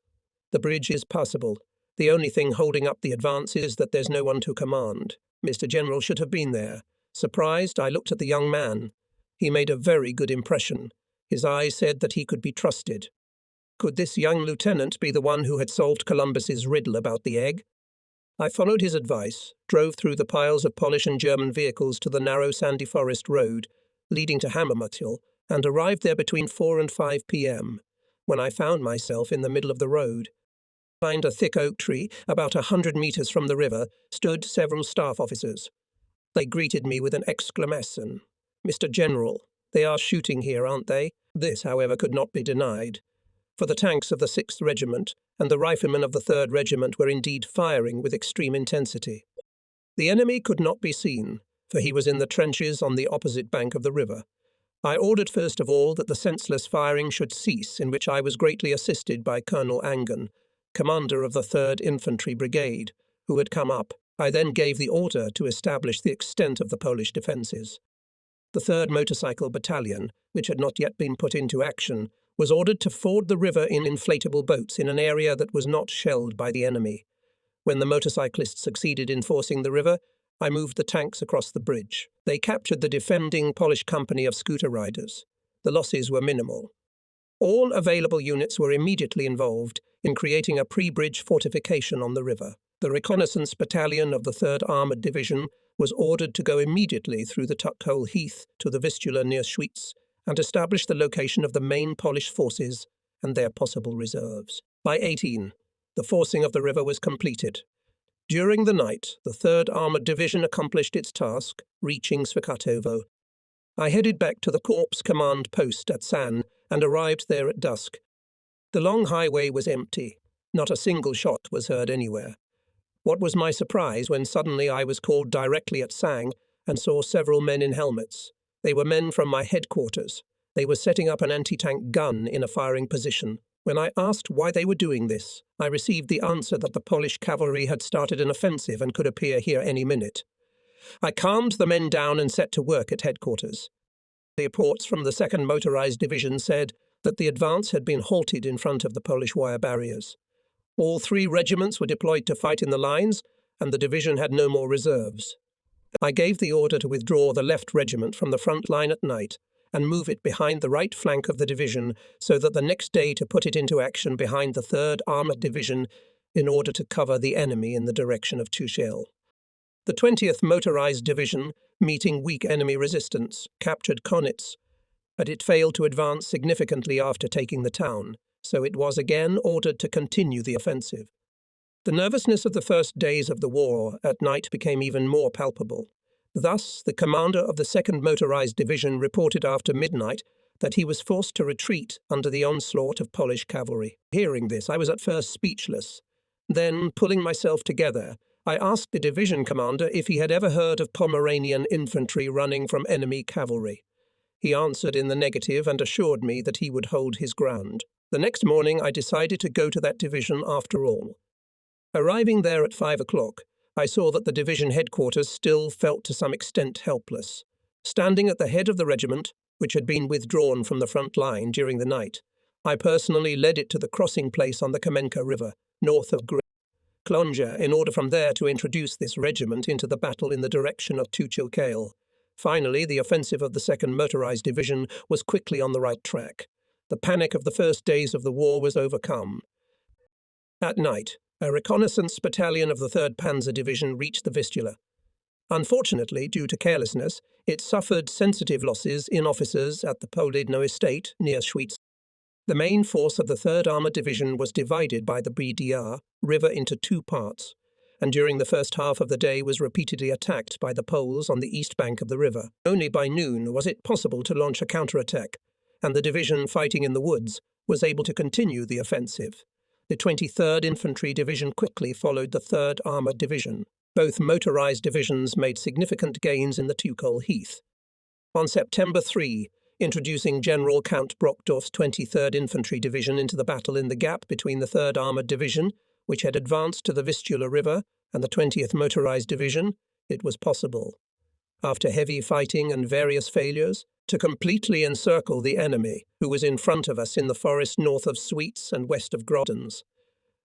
The bridge is passable. The only thing holding up the advance is that there's no one to command. Mr. General should have been there." Surprised, I looked at the young man. He made a very good impression. His eyes said that he could be trusted. Could this young lieutenant be the one who had solved Columbus's riddle about the egg? I followed his advice, drove through the piles of Polish and German vehicles to the narrow sandy forest road leading to Hammermühl, and arrived there between 4 and 5 p.m., when I found myself in the middle of the road. Behind a thick oak tree, about 100 meters from the river, stood several staff officers. They greeted me with an exclamation. "Mr. General, they are shooting here, aren't they?" This, however, could not be denied, for the tanks of the 6th Regiment and the riflemen of the 3rd Regiment were indeed firing with extreme intensity. The enemy could not be seen, for he was in the trenches on the opposite bank of the river. I ordered first of all that the senseless firing should cease, in which I was greatly assisted by Colonel Angen, commander of the 3rd Infantry Brigade, who had come up. I then gave the order to establish the extent of the Polish defences. The 3rd Motorcycle Battalion, which had not yet been put into action, was ordered to ford the river in inflatable boats in an area that was not shelled by the enemy. When the motorcyclists succeeded in forcing the river, I moved the tanks across the bridge. They captured the defending Polish company of scooter riders. The losses were minimal. All available units were immediately involved in creating a pre-bridge fortification on the river. The reconnaissance battalion of the 3rd Armoured Division was ordered to go immediately through the Tuckhole Heath to the Vistula near Schwyz and establish the location of the main Polish forces and their possible reserves. By 18, the forcing of the river was completed. During the night, the 3rd Armoured Division accomplished its task, reaching Swakatowo. I headed back to the Corps Command Post at Seinen and arrived there at dusk. The long highway was empty. Not a single shot was heard anywhere. What was my surprise when suddenly I was called directly at Seinen and saw several men in helmets. They were men from my headquarters. They were setting up an anti-tank gun in a firing position. When I asked why they were doing this, I received the answer that the Polish cavalry had started an offensive and could appear here any minute. I calmed the men down and set to work at headquarters. The reports from the 2nd Motorized Division said that the advance had been halted in front of the Polish wire barriers. All 3 regiments were deployed to fight in the lines, and the division had no more reserves. I gave the order to withdraw the left regiment from the front line at night and move it behind the right flank of the division so that the next day to put it into action behind the 3rd Armoured Division in order to cover the enemy in the direction of Tuchel. The 20th Motorized Division, meeting weak enemy resistance, captured Konitz, but it failed to advance significantly after taking the town, so it was again ordered to continue the offensive. The nervousness of the first days of the war at night became even more palpable. Thus, the commander of the 2nd Motorized Division reported after midnight that he was forced to retreat under the onslaught of Polish cavalry. Hearing this, I was at first speechless. Then, pulling myself together, I asked the division commander if he had ever heard of Pomeranian infantry running from enemy cavalry. He answered in the negative and assured me that he would hold his ground. The next morning I decided to go to that division after all. Arriving there at 5 o'clock, I saw that the division headquarters still felt to some extent helpless. Standing at the head of the regiment, which had been withdrawn from the front line during the night, I personally led it to the crossing place on the Kamenka River, north of Klonja, in order from there to introduce this regiment into the battle in the direction of Tuchel. Finally, the offensive of the 2nd Motorized Division was quickly on the right track. The panic of the first days of the war was overcome. At night, a reconnaissance battalion of the 3rd Panzer Division reached the Vistula. Unfortunately, due to carelessness, it suffered sensitive losses in officers at the Polidno estate near Schwyz. The main force of the 3rd Armoured Division was divided by the Brdr River into 2 parts, and during the first half of the day was repeatedly attacked by the Poles on the east bank of the river. Only by noon was it possible to launch a counterattack, and the division fighting in the woods was able to continue the offensive. The 23rd Infantry Division quickly followed the 3rd Armoured Division. Both motorized divisions made significant gains in the Tuchel Heath. On September 3, introducing General Count Brockdorf's 23rd Infantry Division into the battle in the gap between the 3rd Armoured Division, which had advanced to the Vistula River, and the 20th Motorized Division, it was possible, after heavy fighting and various failures, to completely encircle the enemy, who was in front of us in the forest north of Schwyz and west of Grodens.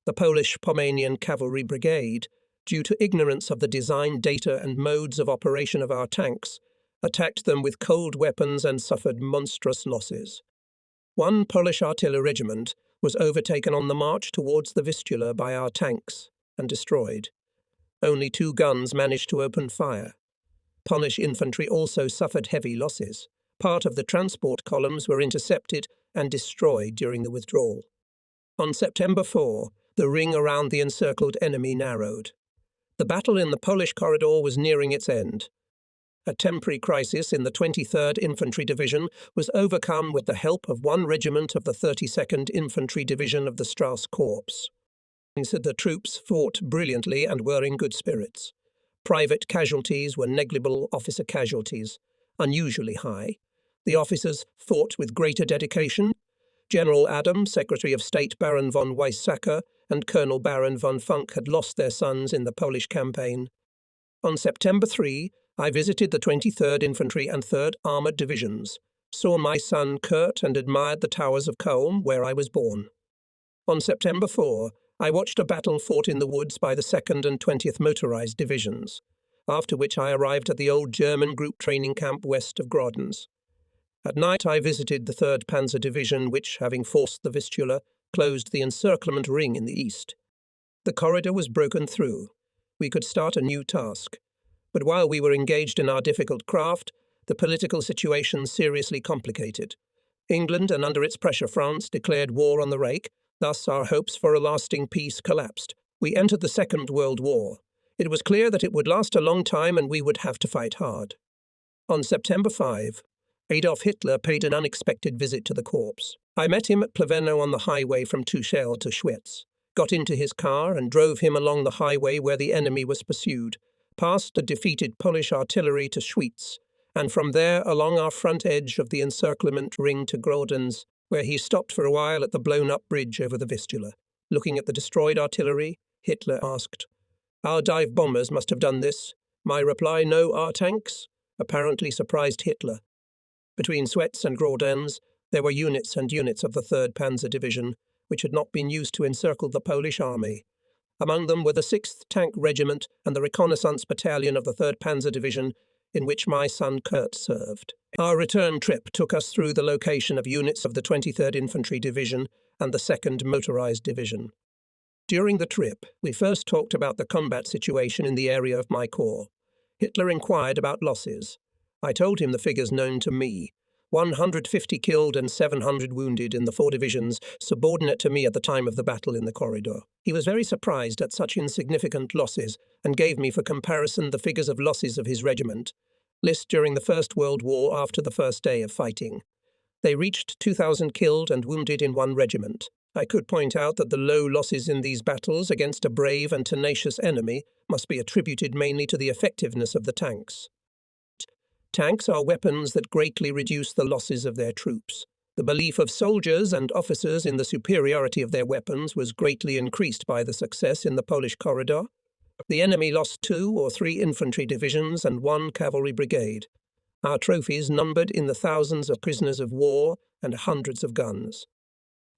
The Polish Pomeranian Cavalry Brigade, due to ignorance of the design, data and modes of operation of our tanks, attacked them with cold weapons and suffered monstrous losses. One Polish artillery regiment was overtaken on the march towards the Vistula by our tanks and destroyed. Only 2 guns managed to open fire. Polish infantry also suffered heavy losses. Part of the transport columns were intercepted and destroyed during the withdrawal. On September 4, The ring around the encircled enemy narrowed. The battle in the Polish corridor was nearing its end. A temporary crisis in the 23rd Infantry Division was overcome with the help of one regiment of the 32nd Infantry Division of the Strauss Corps. The troops fought brilliantly and were in good spirits. Private casualties were negligible, officer casualties unusually high. The officers fought with greater dedication. General Adam, Secretary of State Baron von Weizsäcker, and Colonel Baron von Funk had lost their sons in the Polish campaign. On September 3, I visited the 23rd Infantry and 3rd Armoured Divisions, saw my son Kurt and admired the towers of Culm, where I was born. On September 4, I watched a battle fought in the woods by the 2nd and 20th Motorized Divisions, after which I arrived at the old German group training camp west of Grodens. At night I visited the 3rd Panzer Division, which, having forced the Vistula, closed the encirclement ring in the east. The corridor was broken through. We could start a new task. But while we were engaged in our difficult craft, the political situation seriously complicated. England, and under its pressure France, declared war on the Reich. Thus our hopes for a lasting peace collapsed. We entered the Second World War. It was clear that it would last a long time and we would have to fight hard. On September 5, Adolf Hitler paid an unexpected visit to the corps. I met him at Pleveno on the highway from Tuchel to Schwitz, got into his car and drove him along the highway where the enemy was pursued, past the defeated Polish artillery to Schwitz, and from there along our front edge of the encirclement ring to Grodens, where he stopped for a while at the blown-up bridge over the Vistula. Looking at the destroyed artillery, Hitler asked, "Our dive bombers must have done this." My reply, "No, our tanks," apparently surprised Hitler. Between Schwitz and Grodens, there were units and units of the 3rd Panzer Division, which had not been used to encircle the Polish army. Among them were the 6th Tank Regiment and the Reconnaissance Battalion of the 3rd Panzer Division, in which my son Kurt served. Our return trip took us through the location of units of the 23rd Infantry Division and the 2nd Motorized Division. During the trip, we first talked about the combat situation in the area of my corps. Hitler inquired about losses. I told him the figures known to me: 150 killed and 700 wounded in the 4 divisions subordinate to me at the time of the battle in the corridor. He was very surprised at such insignificant losses and gave me for comparison the figures of losses of his regiment, list during the First World War after the first day of fighting. They reached 2,000 killed and wounded in one regiment. I could point out that the low losses in these battles against a brave and tenacious enemy must be attributed mainly to the effectiveness of the tanks. Tanks are weapons that greatly reduce the losses of their troops. The belief of soldiers and officers in the superiority of their weapons was greatly increased by the success in the Polish corridor. The enemy lost 2 or 3 infantry divisions and 1 cavalry brigade. Our trophies numbered in the thousands of prisoners of war and hundreds of guns.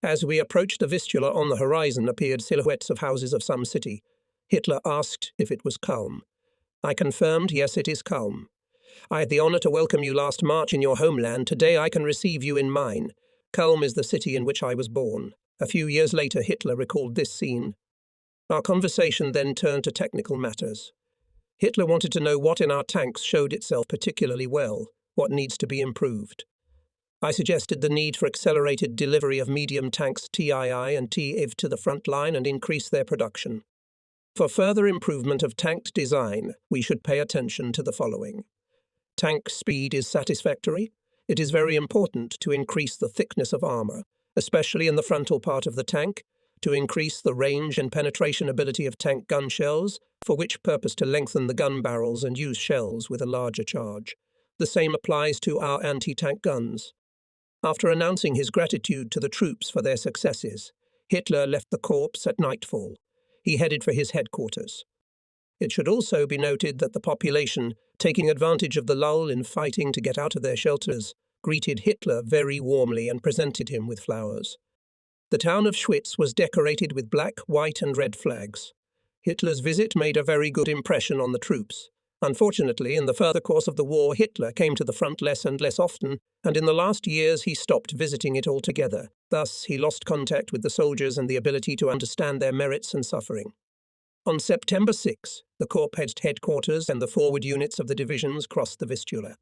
As we approached the Vistula, on the horizon appeared silhouettes of houses of some city. Hitler asked if it was Culm. I confirmed, yes, it is Culm. I had the honour to welcome you last March in your homeland. Today I can receive you in mine. Culm is the city in which I was born. A few years later, Hitler recalled this scene. Our conversation then turned to technical matters. Hitler wanted to know what in our tanks showed itself particularly well, what needs to be improved. I suggested the need for accelerated delivery of medium tanks TII and TIV to the front line and increase their production. For further improvement of tank design, we should pay attention to the following. Tank speed is satisfactory. It is very important to increase the thickness of armour, especially in the frontal part of the tank, to increase the range and penetration ability of tank gun shells, for which purpose to lengthen the gun barrels and use shells with a larger charge. The same applies to our anti-tank guns. After announcing his gratitude to the troops for their successes, Hitler left the corps at nightfall. He headed for his headquarters. It should also be noted that the population, taking advantage of the lull in fighting to get out of their shelters, greeted Hitler very warmly and presented him with flowers. The town of Schwitz was decorated with black, white and red flags. Hitler's visit made a very good impression on the troops. Unfortunately, in the further course of the war, Hitler came to the front less and less often, and in the last years he stopped visiting it altogether. Thus, he lost contact with the soldiers and the ability to understand their merits and suffering. On September 6, the Corps headquarters and the forward units of the divisions crossed the Vistula.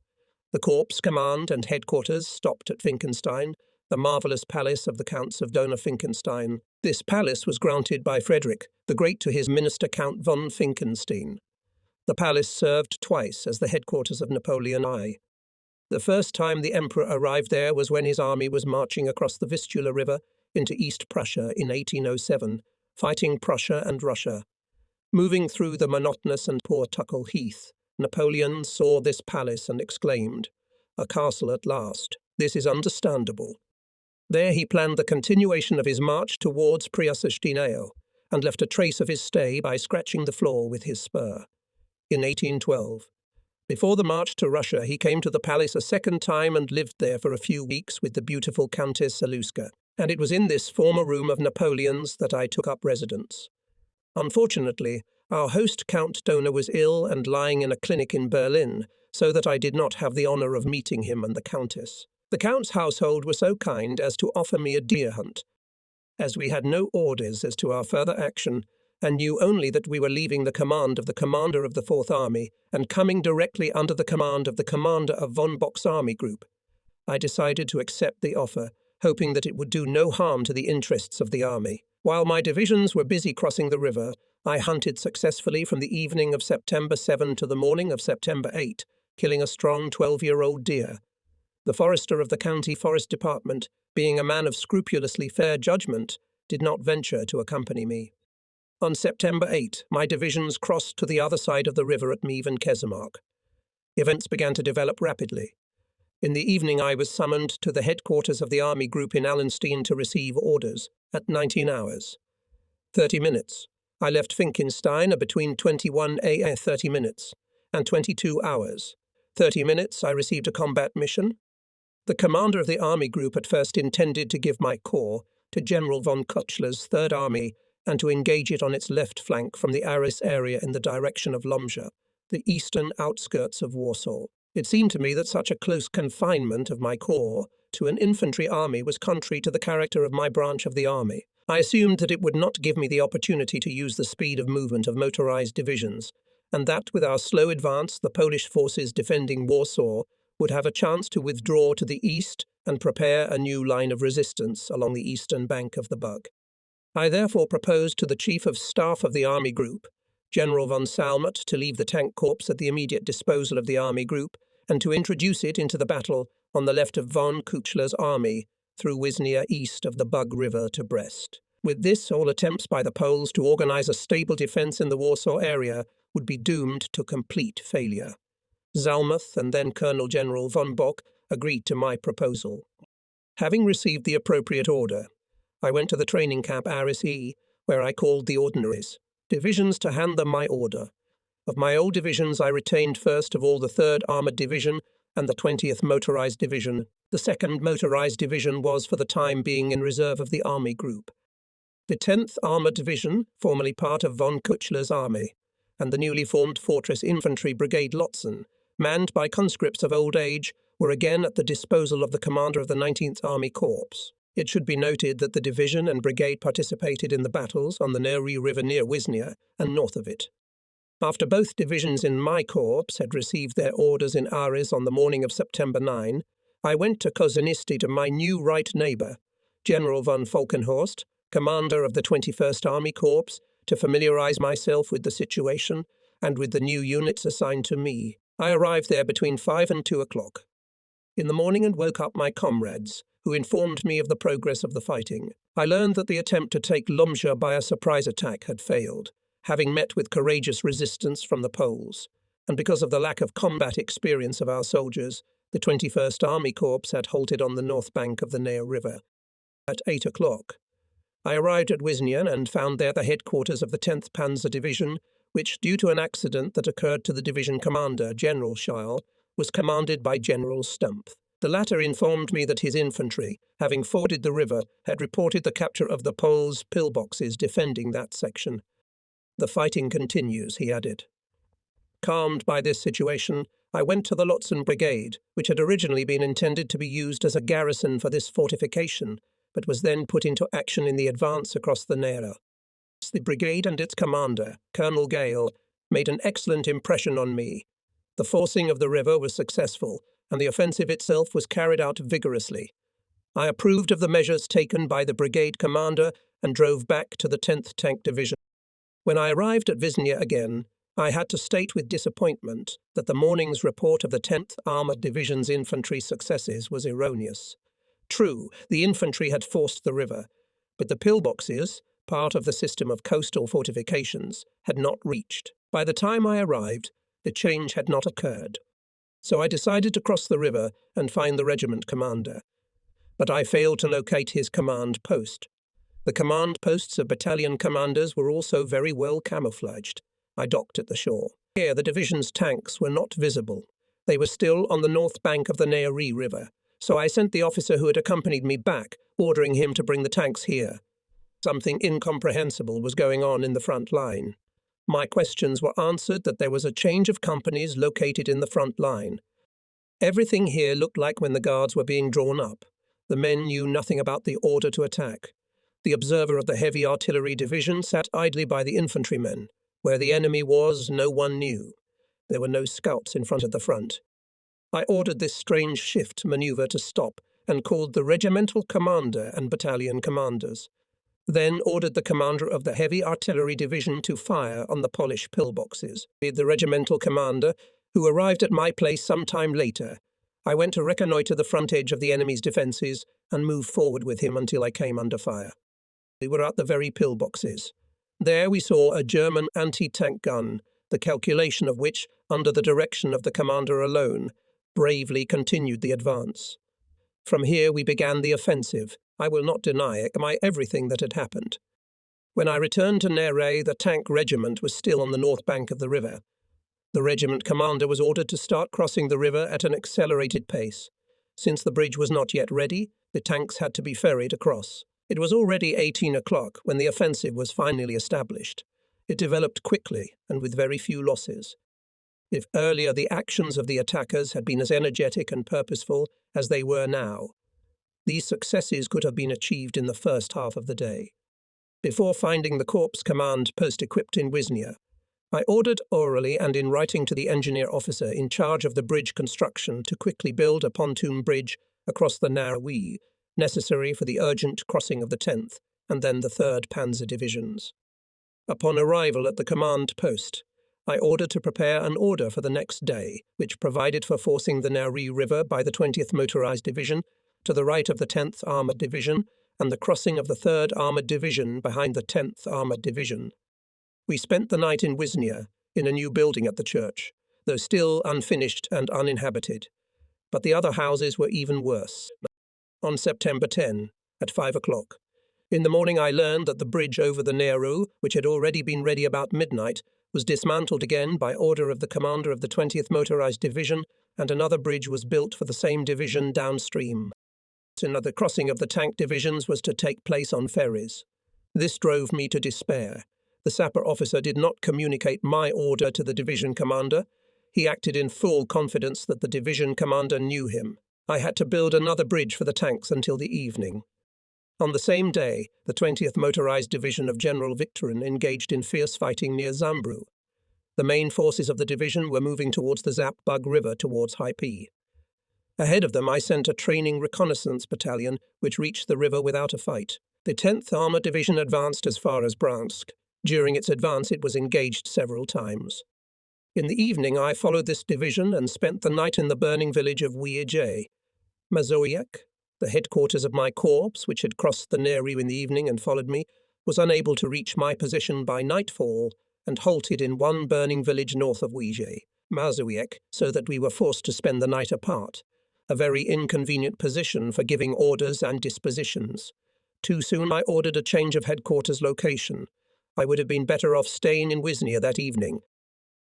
The Corps command and headquarters stopped at Finkenstein, the marvellous palace of the Counts of Dohna-Finkenstein. This palace was granted by Frederick the Great to his minister Count von Finkenstein. The palace served twice as the headquarters of Napoleon I. The first time the emperor arrived there was when his army was marching across the Vistula River into East Prussia in 1807, fighting Prussia and Russia. Moving through the monotonous and poor Tuckle Heath, Napoleon saw this palace and exclaimed, "A castle at last. This is understandable." There he planned the continuation of his march towards Preastineo, and left a trace of his stay by scratching the floor with his spur. In 1812, before the march to Russia, he came to the palace a second time and lived there for a few weeks with the beautiful Countess Saluska, and it was in this former room of Napoleon's that I took up residence. Unfortunately, our host Count Dohna was ill and lying in a clinic in Berlin, so that I did not have the honour of meeting him and the Countess. The Count's household were so kind as to offer me a deer hunt. As we had no orders as to our further action, and knew only that we were leaving the command of the commander of the Fourth Army and coming directly under the command of the commander of von Bock's army group, I decided to accept the offer, hoping that it would do no harm to the interests of the army. While my divisions were busy crossing the river, I hunted successfully from the evening of September 7 to the morning of September 8, killing a strong 12-year-old deer. The forester of the county forest department, being a man of scrupulously fair judgment, did not venture to accompany me. On September 8, my divisions crossed to the other side of the river at Meave and Kesemark. Events began to develop rapidly. In the evening I was summoned to the headquarters of the army group in Allenstein to receive orders, at 19 hours. 30 minutes. I left Finkenstein between 21 a.m. 30 minutes, and 22 hours. 30 minutes I received a combat mission. The commander of the army group at first intended to give my corps to General von Kuchler's Third Army and to engage it on its left flank from the Arras area in the direction of Lomja, the eastern outskirts of Warsaw. It seemed to me that such a close confinement of my corps to an infantry army was contrary to the character of my branch of the army. I assumed that it would not give me the opportunity to use the speed of movement of motorized divisions, and that with our slow advance the Polish forces defending Warsaw would have a chance to withdraw to the east and prepare a new line of resistance along the eastern bank of the Bug. I therefore proposed to the Chief of Staff of the Army Group, General von Salmut, to leave the tank corps at the immediate disposal of the Army Group and to introduce it into the battle on the left of von Kuchler's army through Wisnia east of the Bug River to Brest. With this, all attempts by the Poles to organize a stable defense in the Warsaw area would be doomed to complete failure. Zalmuth and then Colonel General von Bock agreed to my proposal. Having received the appropriate order, I went to the training camp Arras E, where I called the ordinaries, divisions, to hand them my order. Of my old divisions I retained first of all the 3rd Armoured Division and the 20th Motorized Division. The 2nd Motorized Division was for the time being in reserve of the Army Group. The 10th Armoured Division, formerly part of von Kuchler's army, and the newly formed Fortress Infantry Brigade Lotzen, manned by conscripts of old age, were again at the disposal of the commander of the 19th Army Corps. It should be noted that the division and brigade participated in the battles on the Neri River near Wisnia and north of it. After both divisions in my corps had received their orders in Arras on the morning of September 9, I went to Kozanisti to my new right neighbour, General von Falkenhorst, commander of the 21st Army Corps, to familiarise myself with the situation and with the new units assigned to me. I arrived there between 5 and 2 o'clock in the morning and woke up my comrades, who informed me of the progress of the fighting. I learned that the attempt to take Lomja by a surprise attack had failed, having met with courageous resistance from the Poles, and because of the lack of combat experience of our soldiers, the 21st Army Corps had halted on the north bank of the Nea River. At 8 o'clock, I arrived at Wisnia and found there the headquarters of the 10th Panzer Division, which, due to an accident that occurred to the division commander, General Scheil, was commanded by General Stumpf. The latter informed me that his infantry, having forded the river, had reported the capture of the Poles' pillboxes defending that section. The fighting continues, he added. Calmed by this situation, I went to the Lotzen Brigade, which had originally been intended to be used as a garrison for this fortification, but was then put into action in the advance across the Nera. The brigade and its commander, Colonel Gale, made an excellent impression on me. The forcing of the river was successful, and the offensive itself was carried out vigorously. I approved of the measures taken by the brigade commander and drove back to the 10th Tank Division. When I arrived at Wisnia again, I had to state with disappointment that the morning's report of the 10th Armoured Division's infantry successes was erroneous. True, the infantry had forced the river, but the pillboxes, part of the system of coastal fortifications, had not reached. By the time I arrived, the change had not occurred. So I decided to cross the river and find the regiment commander. But I failed to locate his command post. The command posts of battalion commanders were also very well camouflaged. I docked at the shore. Here the division's tanks were not visible. They were still on the north bank of the Nairi River, so I sent the officer who had accompanied me back, ordering him to bring the tanks here. Something incomprehensible was going on in the front line. My questions were answered that there was a change of companies located in the front line. Everything here looked like when the guards were being drawn up. The men knew nothing about the order to attack. The observer of the heavy artillery division sat idly by the infantrymen. Where the enemy was, no one knew. There were no scouts in front of the front. I ordered this strange shift maneuver to stop and called the regimental commander and battalion commanders. Then ordered the commander of the heavy artillery division to fire on the Polish pillboxes. The regimental commander, who arrived at my place some time later, I went to reconnoitre the front edge of the enemy's defences and moved forward with him until I came under fire. We were at the very pillboxes. There we saw a German anti-tank gun, the calculation of which, under the direction of the commander alone, bravely continued the advance. From here we began the offensive. I will not deny everything that had happened. When I returned to Nere, the tank regiment was still on the north bank of the river. The regiment commander was ordered to start crossing the river at an accelerated pace. Since the bridge was not yet ready, the tanks had to be ferried across. It was already 18 o'clock when the offensive was finally established. It developed quickly and with very few losses. If earlier the actions of the attackers had been as energetic and purposeful as they were now, these successes could have been achieved in the first half of the day. Before finding the Corps Command post equipped in Wisnia, I ordered orally and in writing to the engineer officer in charge of the bridge construction to quickly build a pontoon bridge across the Narewi, necessary for the urgent crossing of the 10th and then the 3rd Panzer Divisions. Upon arrival at the command post, I ordered to prepare an order for the next day, which provided for forcing the Nairi River by the 20th Motorized Division to the right of the 10th Armoured Division and the crossing of the 3rd Armoured Division behind the 10th Armoured Division. We spent the night in Wisnia, in a new building at the church, though still unfinished and uninhabited. But the other houses were even worse. On September 10, at 5 o'clock, in the morning I learned that the bridge over the Nero, which had already been ready about midnight, was dismantled again by order of the commander of the 20th Motorized Division, and another bridge was built for the same division downstream. Another crossing of the tank divisions was to take place on ferries. This drove me to despair. The sapper officer did not communicate my order to the division commander. He acted in full confidence that the division commander knew him. I had to build another bridge for the tanks until the evening. On the same day, the 20th Motorized Division of General Victorin engaged in fierce fighting near Zambru. The main forces of the division were moving towards the Zapbug River towards Haipi. Ahead of them I sent a training reconnaissance battalion, which reached the river without a fight. The 10th Armoured Division advanced as far as Bransk. During its advance it was engaged several times. In the evening I followed this division and spent the night in the burning village of Wieje. Mazowiak, the headquarters of my corps, which had crossed the Neri in the evening and followed me, was unable to reach my position by nightfall and halted in one burning village north of Wieje, Mazowiak, so that we were forced to spend the night apart, a very inconvenient position for giving orders and dispositions. Too soon I ordered a change of headquarters location. I would have been better off staying in Wisnia that evening.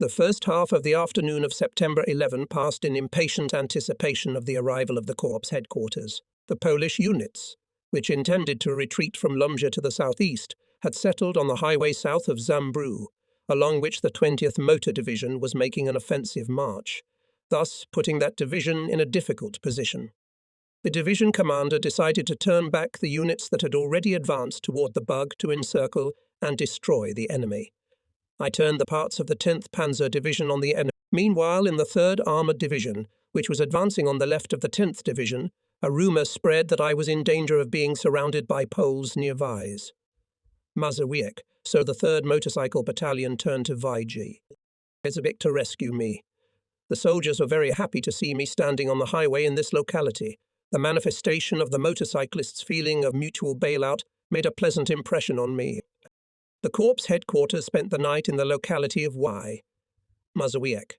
The first half of the afternoon of September 11 passed in impatient anticipation of the arrival of the Corps headquarters. The Polish units, which intended to retreat from Lomja to the southeast, had settled on the highway south of Zambru, along which the 20th Motor Division was making an offensive march, thus putting that division in a difficult position. The division commander decided to turn back the units that had already advanced toward the Bug to encircle and destroy the enemy. I turned the parts of the 10th Panzer Division on the enemy. Meanwhile, in the 3rd Armoured Division, which was advancing on the left of the 10th Division, a rumour spread that I was in danger of being surrounded by Poles near Weiss. Mazowiecki, so the 3rd Motorcycle Battalion turned to Verwirrung to rescue me. The soldiers were very happy to see me standing on the highway in this locality. The manifestation of the motorcyclists' feeling of mutual bailout made a pleasant impression on me. The Corps headquarters spent the night in the locality of Mazowiecki.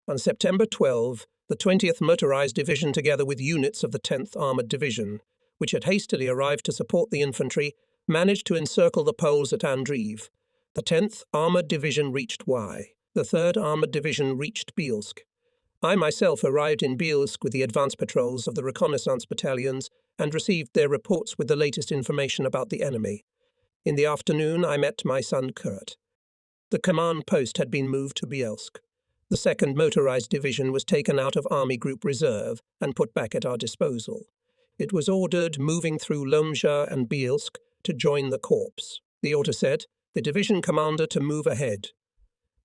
On September 12, the 20th Motorized Division, together with units of the 10th Armoured Division, which had hastily arrived to support the infantry, managed to encircle the Poles at Andrive. The 10th Armoured Division reached The 3rd Armoured Division reached Bielsk. I myself arrived in Bielsk with the advance patrols of the reconnaissance battalions and received their reports with the latest information about the enemy. In the afternoon, I met my son Kurt. The command post had been moved to Bielsk. The 2nd Motorized Division was taken out of Army Group Reserve and put back at our disposal. It was ordered moving through Lomzha and Bielsk to join the corps. The order said, the division commander to move ahead.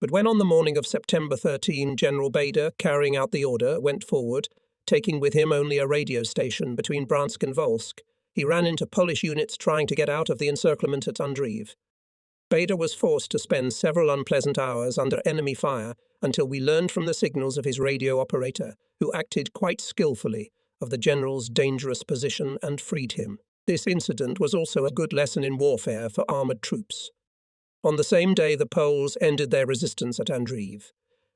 But when on the morning of September 13, General Bader, carrying out the order, went forward, taking with him only a radio station between Bransk and Volsk, he ran into Polish units trying to get out of the encirclement at Andrive. Bader was forced to spend several unpleasant hours under enemy fire until we learned from the signals of his radio operator, who acted quite skillfully, of the general's dangerous position and freed him. This incident was also a good lesson in warfare for armoured troops. On the same day, the Poles ended their resistance at Andrive.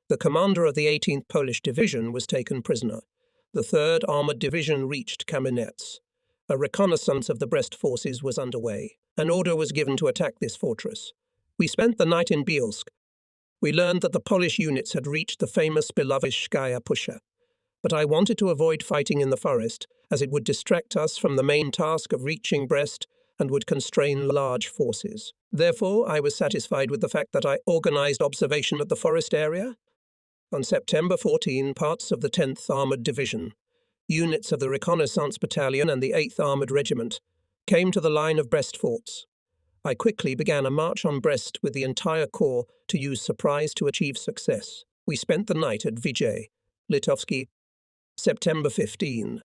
The commander of the 18th Polish Division was taken prisoner. The 3rd Armoured Division reached Kamenets. A reconnaissance of the Brest forces was underway. An order was given to attack this fortress. We spent the night in Bielsk. We learned that the Polish units had reached the famous Bilowishskaya Pusha. But I wanted to avoid fighting in the forest, as it would distract us from the main task of reaching Brest and would constrain large forces. Therefore, I was satisfied with the fact that I organized observation at the forest area. On September 14, parts of the 10th Armoured Division, units of the Reconnaissance Battalion and the 8th Armoured Regiment, came to the line of Brest forts. I quickly began a march on Brest with the entire corps to use surprise to achieve success. We spent the night at Litovsky. September 15.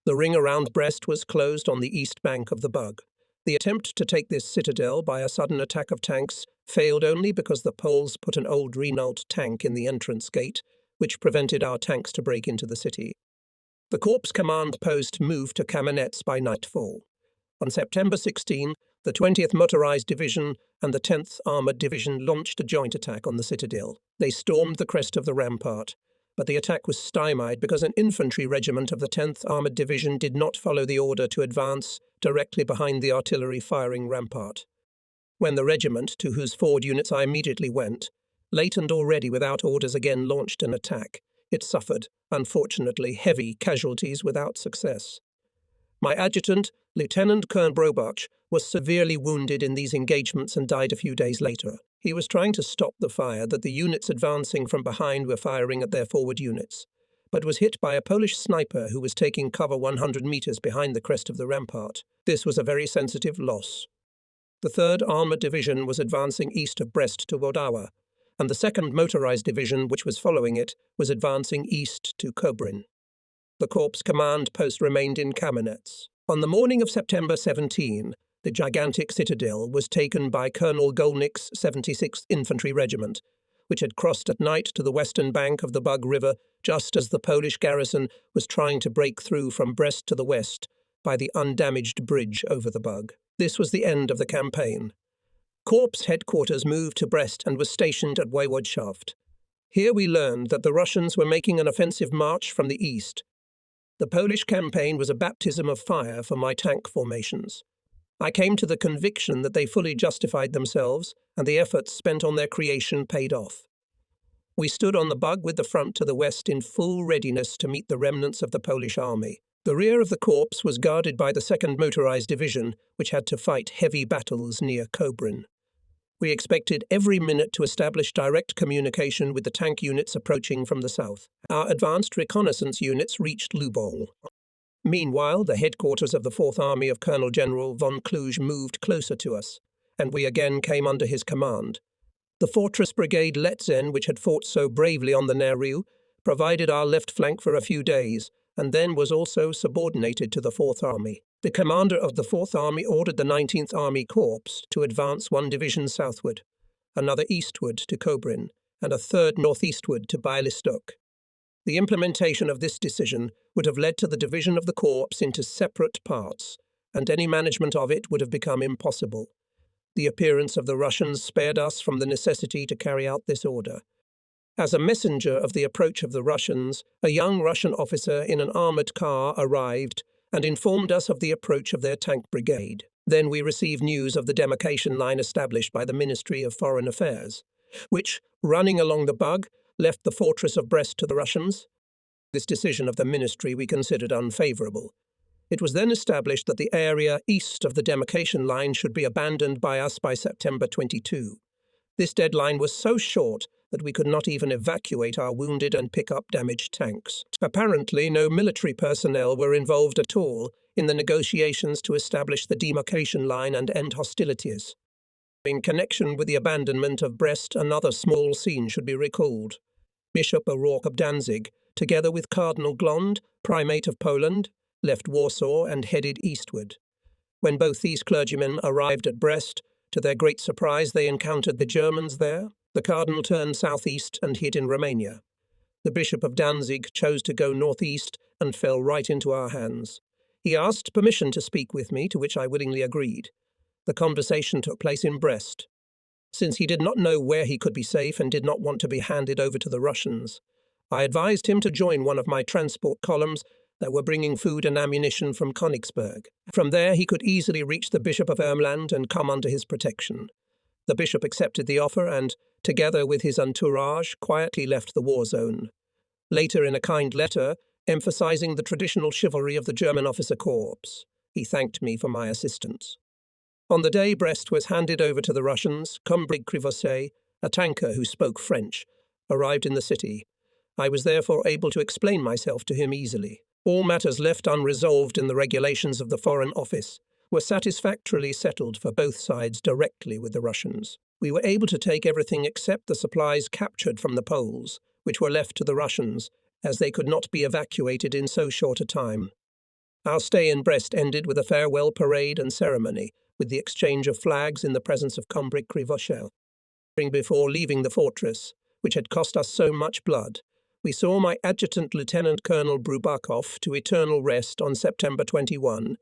The ring around Brest was closed on the east bank of the Bug. The attempt to take this citadel by a sudden attack of tanks failed only because the Poles put an old Renault tank in the entrance gate, which prevented our tanks to break into the city. The Corps command post moved to Kamenets by nightfall. On September 16, the 20th Motorized Division and the 10th Armoured Division launched a joint attack on the citadel. They stormed the crest of the rampart, but the attack was stymied because an infantry regiment of the 10th Armoured Division did not follow the order to advance directly behind the artillery firing rampart. When the regiment, to whose forward units I immediately went, late and already without orders again launched an attack, it suffered, unfortunately, heavy casualties without success. My adjutant, Lieutenant Colonel Brobach, was severely wounded in these engagements and died a few days later. He was trying to stop the fire that the units advancing from behind were firing at their forward units, but was hit by a Polish sniper who was taking cover 100 meters behind the crest of the rampart. This was a very sensitive loss. The 3rd Armoured Division was advancing east of Brest to Wodawa, and the 2nd Motorized Division, which was following it, was advancing east to Kobrin. The Corps command post remained in Kamenets. On the morning of September 17, the gigantic citadel was taken by Colonel Golnick's 76th Infantry Regiment, which had crossed at night to the western bank of the Bug River just as the Polish garrison was trying to break through from Brest to the west by the undamaged bridge over the Bug. This was the end of the campaign. Corps headquarters moved to Brest and was stationed at Województwo. Here we learned that the Russians were making an offensive march from the east. The Polish campaign was a baptism of fire for my tank formations. I came to the conviction that they fully justified themselves, and the efforts spent on their creation paid off. We stood on the Bug with the front to the west in full readiness to meet the remnants of the Polish army. The rear of the corps was guarded by the 2nd Motorized Division, which had to fight heavy battles near Kobrin. We expected every minute to establish direct communication with the tank units approaching from the south. Our advanced reconnaissance units reached Lubol. Meanwhile, the headquarters of the 4th Army of Colonel General von Kluge moved closer to us, and we again came under his command. The Fortress Brigade Letzen, which had fought so bravely on the Neru, provided our left flank for a few days, and then was also subordinated to the 4th Army. The commander of the 4th Army ordered the 19th Army Corps to advance one division southward, another eastward to Kobrin, and a third northeastward to Bialystok. The implementation of this decision would have led to the division of the corps into separate parts, and any management of it would have become impossible. The appearance of the Russians spared us from the necessity to carry out this order. As a messenger of the approach of the Russians, a young Russian officer in an armoured car arrived and informed us of the approach of their tank brigade. Then we received news of the demarcation line established by the Ministry of Foreign Affairs, which, running along the Bug, left the fortress of Brest to the Russians. This decision of the ministry we considered unfavourable. It was then established that the area east of the demarcation line should be abandoned by us by September 22. This deadline was so short that we could not even evacuate our wounded and pick up damaged tanks. Apparently, no military personnel were involved at all in the negotiations to establish the demarcation line and end hostilities. In connection with the abandonment of Brest, another small scene should be recalled. Bishop Erregte of Danzig, together with Cardinal Glond, Primate of Poland, left Warsaw and headed eastward. When both these clergymen arrived at Brest, to their great surprise they encountered the Germans there. The cardinal turned southeast and hid in Romania. The Bishop of Danzig chose to go northeast and fell right into our hands. He asked permission to speak with me, to which I willingly agreed. The conversation took place in Brest. Since he did not know where he could be safe and did not want to be handed over to the Russians, I advised him to join one of my transport columns that were bringing food and ammunition from Königsberg. From there he could easily reach the Bishop of Ermland and come under his protection. The bishop accepted the offer and, together with his entourage, quietly left the war zone. Later, in a kind letter, emphasizing the traditional chivalry of the German officer corps, he thanked me for my assistance. On the day Brest was handed over to the Russians, Combrig Crivosset, a tanker who spoke French, arrived in the city. I was therefore able to explain myself to him easily. All matters left unresolved in the regulations of the Foreign Office were satisfactorily settled for both sides directly with the Russians. We were able to take everything except the supplies captured from the Poles, which were left to the Russians, as they could not be evacuated in so short a time. Our stay in Brest ended with a farewell parade and ceremony, with the exchange of flags in the presence of Combrig Crivosset. Before leaving the fortress, which had cost us so much blood, we saw my adjutant Lieutenant Colonel Brubakov to eternal rest on September 21.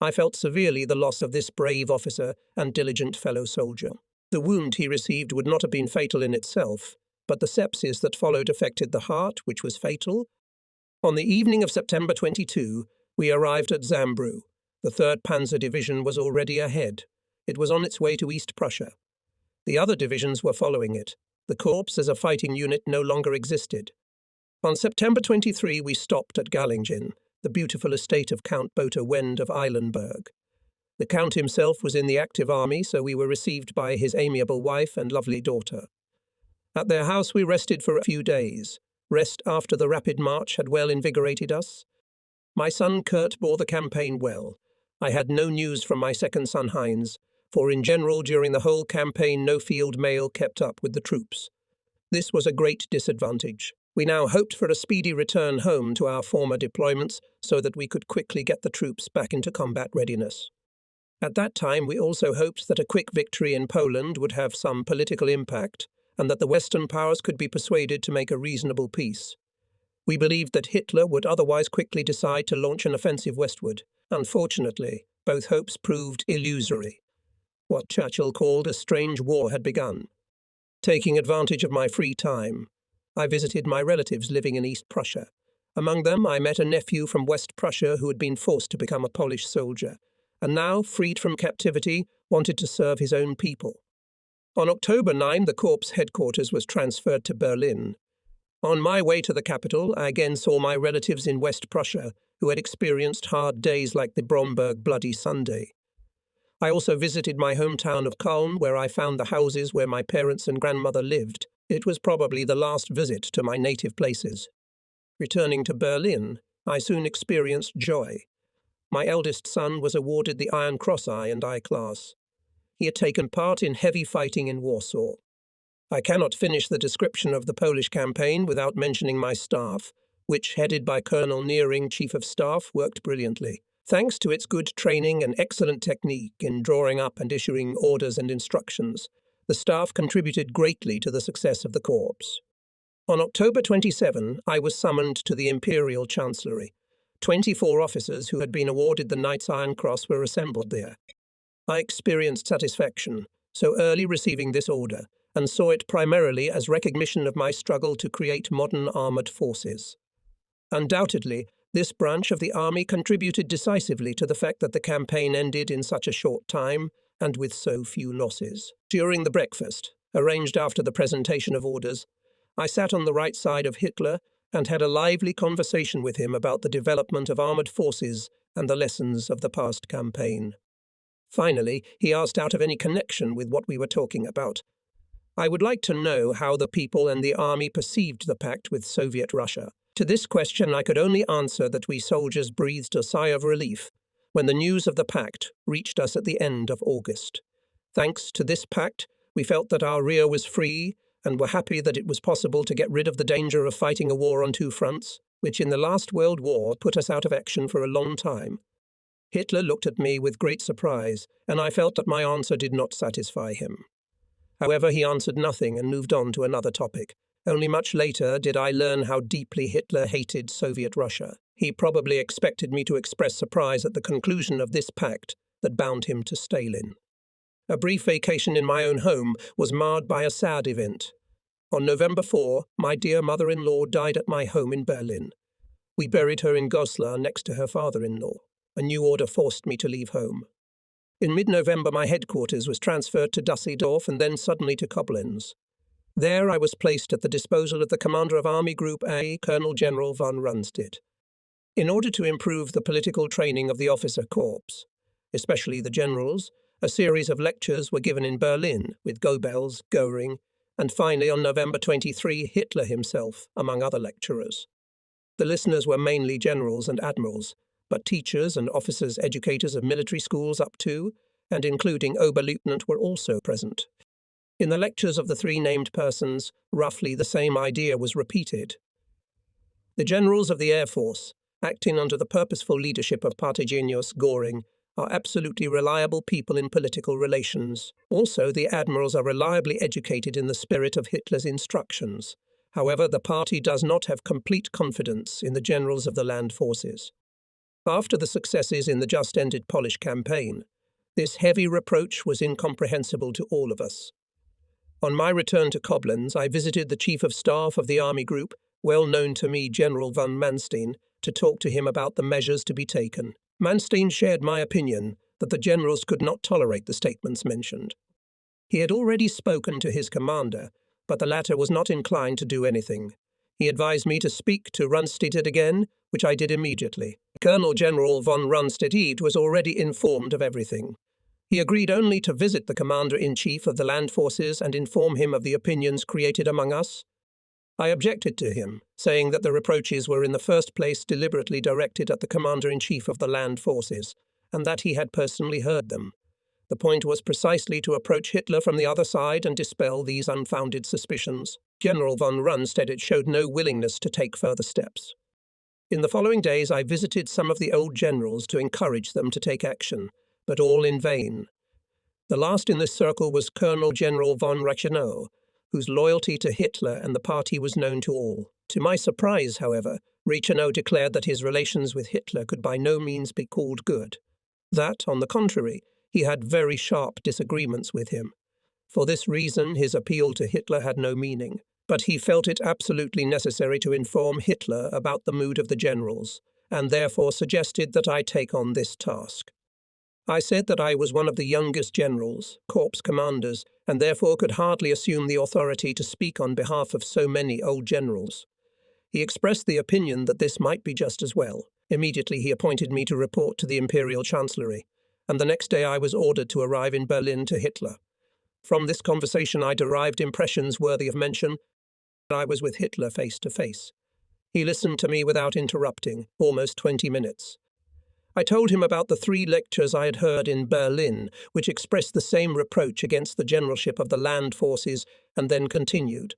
I felt severely the loss of this brave officer and diligent fellow soldier. The wound he received would not have been fatal in itself, but the sepsis that followed affected the heart, which was fatal. On the evening of September 22, we arrived at Zambru. The 3rd Panzer Division was already ahead. It was on its way to East Prussia. The other divisions were following it. The corps as a fighting unit no longer existed. On September 23, we stopped at Gallingen, the beautiful estate of Count Botha Wend of Eilenberg. The Count himself was in the active army, so we were received by his amiable wife and lovely daughter. At their house we rested for a few days. Rest after the rapid march had well invigorated us. My son Kurt bore the campaign well. I had no news from my second son Heinz, for in general during the whole campaign no field mail kept up with the troops. This was a great disadvantage. We now hoped for a speedy return home to our former deployments so that we could quickly get the troops back into combat readiness. At that time we also hoped that a quick victory in Poland would have some political impact and that the Western powers could be persuaded to make a reasonable peace. We believed that Hitler would otherwise quickly decide to launch an offensive westward. Unfortunately, both hopes proved illusory. What Churchill called a strange war had begun. Taking advantage of my free time, I visited my relatives living in East Prussia. Among them I met a nephew from West Prussia who had been forced to become a Polish soldier, and now, freed from captivity, wanted to serve his own people. On October 9, the Corps headquarters was transferred to Berlin. On my way to the capital, I again saw my relatives in West Prussia, who had experienced hard days like the Bromberg Bloody Sunday. I also visited my hometown of Culm, where I found the houses where my parents and grandmother lived. It was probably the last visit to my native places. Returning to Berlin, I soon experienced joy. My eldest son was awarded the Iron Cross I and I class. He had taken part in heavy fighting in Warsaw. I cannot finish the description of the Polish campaign without mentioning my staff, which, headed by Colonel Nearing, Chief of Staff, worked brilliantly. Thanks to its good training and excellent technique in drawing up and issuing orders and instructions, the staff contributed greatly to the success of the corps. On October 27, I was summoned to the Imperial Chancellery. 24 officers who had been awarded the Knight's Iron Cross were assembled there. I experienced satisfaction, so early receiving this order, and saw it primarily as recognition of my struggle to create modern armoured forces. Undoubtedly, this branch of the army contributed decisively to the fact that the campaign ended in such a short time and with so few losses. During the breakfast, arranged after the presentation of orders, I sat on the right side of Hitler and had a lively conversation with him about the development of armoured forces and the lessons of the past campaign. Finally, he asked out of any connection with what we were talking about. I would like to know how the people and the army perceived the pact with Soviet Russia. To this question I could only answer that we soldiers breathed a sigh of relief when the news of the pact reached us at the end of August. Thanks to this pact, we felt that our rear was free and were happy that it was possible to get rid of the danger of fighting a war on two fronts, which in the last World War put us out of action for a long time. Hitler looked at me with great surprise, and I felt that my answer did not satisfy him. However, he answered nothing and moved on to another topic. Only much later did I learn how deeply Hitler hated Soviet Russia. He probably expected me to express surprise at the conclusion of this pact that bound him to Stalin. A brief vacation in my own home was marred by a sad event. On November 4, my dear mother-in-law died at my home in Berlin. We buried her in Goslar next to her father-in-law. A new order forced me to leave home. In mid-November, my headquarters was transferred to Düsseldorf and then suddenly to Koblenz. There I was placed at the disposal of the commander of Army Group A, Colonel General von Rundstedt. In order to improve the political training of the officer corps, especially the generals, a series of lectures were given in Berlin with Goebbels, Göring, and finally on November 23, Hitler himself, among other lecturers. The listeners were mainly generals and admirals, but teachers and officers educators of military schools up to, and including Oberleutnant, were also present. In the lectures of the three named persons, roughly the same idea was repeated. The generals of the Air Force, acting under the purposeful leadership of Parteigenius Göring, are absolutely reliable people in political relations. Also, the admirals are reliably educated in the spirit of Hitler's instructions. However, the party does not have complete confidence in the generals of the land forces. After the successes in the just-ended Polish campaign, this heavy reproach was incomprehensible to all of us. On my return to Koblenz, I visited the Chief of Staff of the Army Group, well known to me General von Manstein, to talk to him about the measures to be taken. Manstein shared my opinion that the generals could not tolerate the statements mentioned. He had already spoken to his commander, but the latter was not inclined to do anything. He advised me to speak to Rundstedt again, which I did immediately. Colonel General von Rundstedt was already informed of everything. He agreed only to visit the Commander-in-Chief of the Land Forces and inform him of the opinions created among us. I objected to him, saying that the reproaches were in the first place deliberately directed at the Commander-in-Chief of the Land Forces, and that he had personally heard them. The point was precisely to approach Hitler from the other side and dispel these unfounded suspicions. General von Rundstedt showed no willingness to take further steps. In the following days I visited some of the old generals to encourage them to take action, but all in vain. The last in this circle was Colonel General von Reichenau, whose loyalty to Hitler and the party was known to all. To my surprise, however, Reichenau declared that his relations with Hitler could by no means be called good. That, on the contrary, he had very sharp disagreements with him. For this reason, his appeal to Hitler had no meaning, but he felt it absolutely necessary to inform Hitler about the mood of the generals, and therefore suggested that I take on this task. I said that I was one of the youngest generals, corps commanders, and therefore could hardly assume the authority to speak on behalf of so many old generals. He expressed the opinion that this might be just as well. Immediately he appointed me to report to the Imperial Chancellery, and the next day I was ordered to arrive in Berlin to Hitler. From this conversation I derived impressions worthy of mention. I was with Hitler face to face. He listened to me without interrupting, almost 20 minutes. I told him about the 3 lectures I had heard in Berlin, which expressed the same reproach against the generalship of the land forces, and then continued.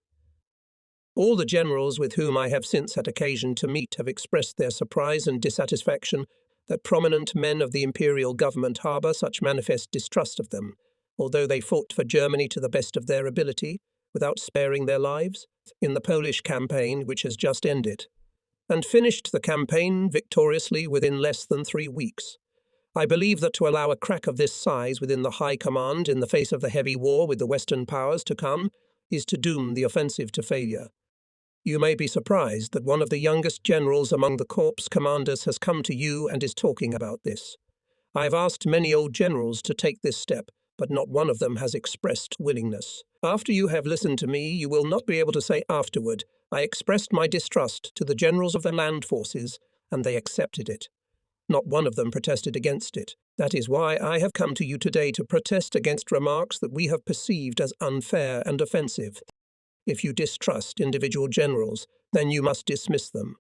All the generals with whom I have since had occasion to meet have expressed their surprise and dissatisfaction, that prominent men of the imperial government harbour such manifest distrust of them, although they fought for Germany to the best of their ability, without sparing their lives, in the Polish campaign which has just ended, and finished the campaign victoriously within less than 3 weeks. I believe that to allow a crack of this size within the High Command in the face of the heavy war with the Western powers to come is to doom the offensive to failure. You may be surprised that one of the youngest generals among the corps commanders has come to you and is talking about this. I have asked many old generals to take this step, but not one of them has expressed willingness. After you have listened to me, you will not be able to say afterward, I expressed my distrust to the generals of the land forces, and they accepted it. Not one of them protested against it. That is why I have come to you today to protest against remarks that we have perceived as unfair and offensive. If you distrust individual generals, then you must dismiss them.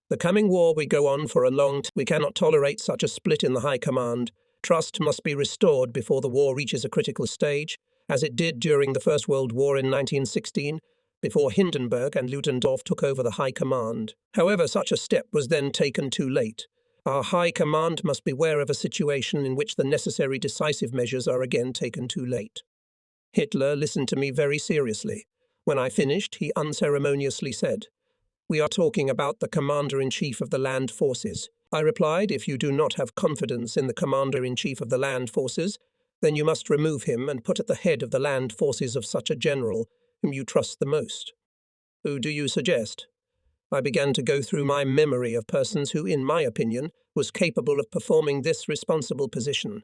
The coming war will go on for a long time. We cannot tolerate such a split in the High Command. Trust must be restored before the war reaches a critical stage, as it did during the First World War in 1916, before Hindenburg and Ludendorff took over the High Command. However, such a step was then taken too late. Our High Command must beware of a situation in which the necessary decisive measures are again taken too late. Hitler listened to me very seriously. When I finished, he unceremoniously said, "We are talking about the Commander-in-Chief of the Land Forces." I replied, "If you do not have confidence in the Commander-in-Chief of the Land Forces, then you must remove him and put at the head of the land forces of such a general whom you trust the most." "Who do you suggest?" I began to go through my memory of persons who, in my opinion, was capable of performing this responsible position.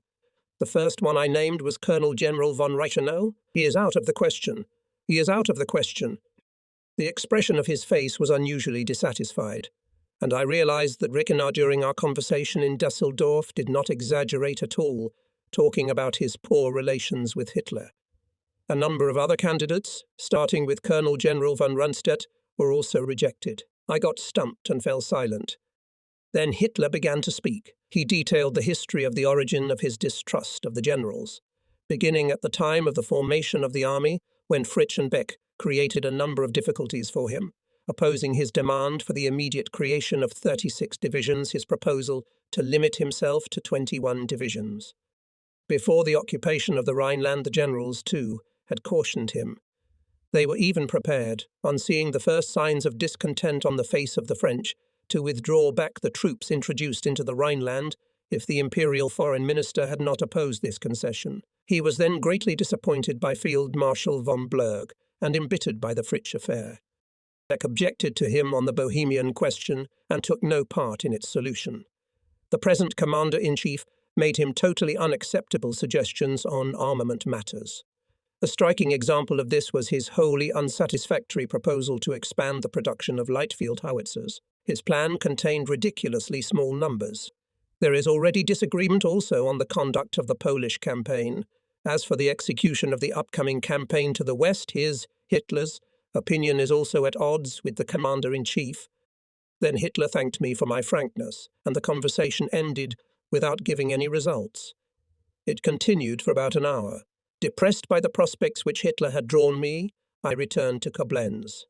The first one I named was Colonel General von Reichenau. "He is out of the question. He is out of the question." The expression of his face was unusually dissatisfied, and I realized that Reichenau during our conversation in Dusseldorf did not exaggerate at all, talking about his poor relations with Hitler. A number of other candidates, starting with Colonel General von Rundstedt, were also rejected. I got stumped and fell silent. Then Hitler began to speak. He detailed the history of the origin of his distrust of the generals, beginning at the time of the formation of the army, when Fritsch and Beck created a number of difficulties for him, opposing his demand for the immediate creation of 36 divisions, his proposal to limit himself to 21 divisions. Before the occupation of the Rhineland, the generals, too, had cautioned him. They were even prepared, on seeing the first signs of discontent on the face of the French, to withdraw back the troops introduced into the Rhineland if the imperial foreign minister had not opposed this concession. He was then greatly disappointed by Field Marshal von Blurg and embittered by the Fritsch affair. Beck objected to him on the Bohemian question and took no part in its solution. The present commander-in-chief made him totally unacceptable suggestions on armament matters. A striking example of this was his wholly unsatisfactory proposal to expand the production of light field howitzers. His plan contained ridiculously small numbers. There is already disagreement also on the conduct of the Polish campaign. As for the execution of the upcoming campaign to the west, Hitler's, opinion is also at odds with the commander-in-chief. Then Hitler thanked me for my frankness, and the conversation ended without giving any results. It continued for about an hour. Depressed by the prospects which Hitler had drawn me, I returned to Koblenz.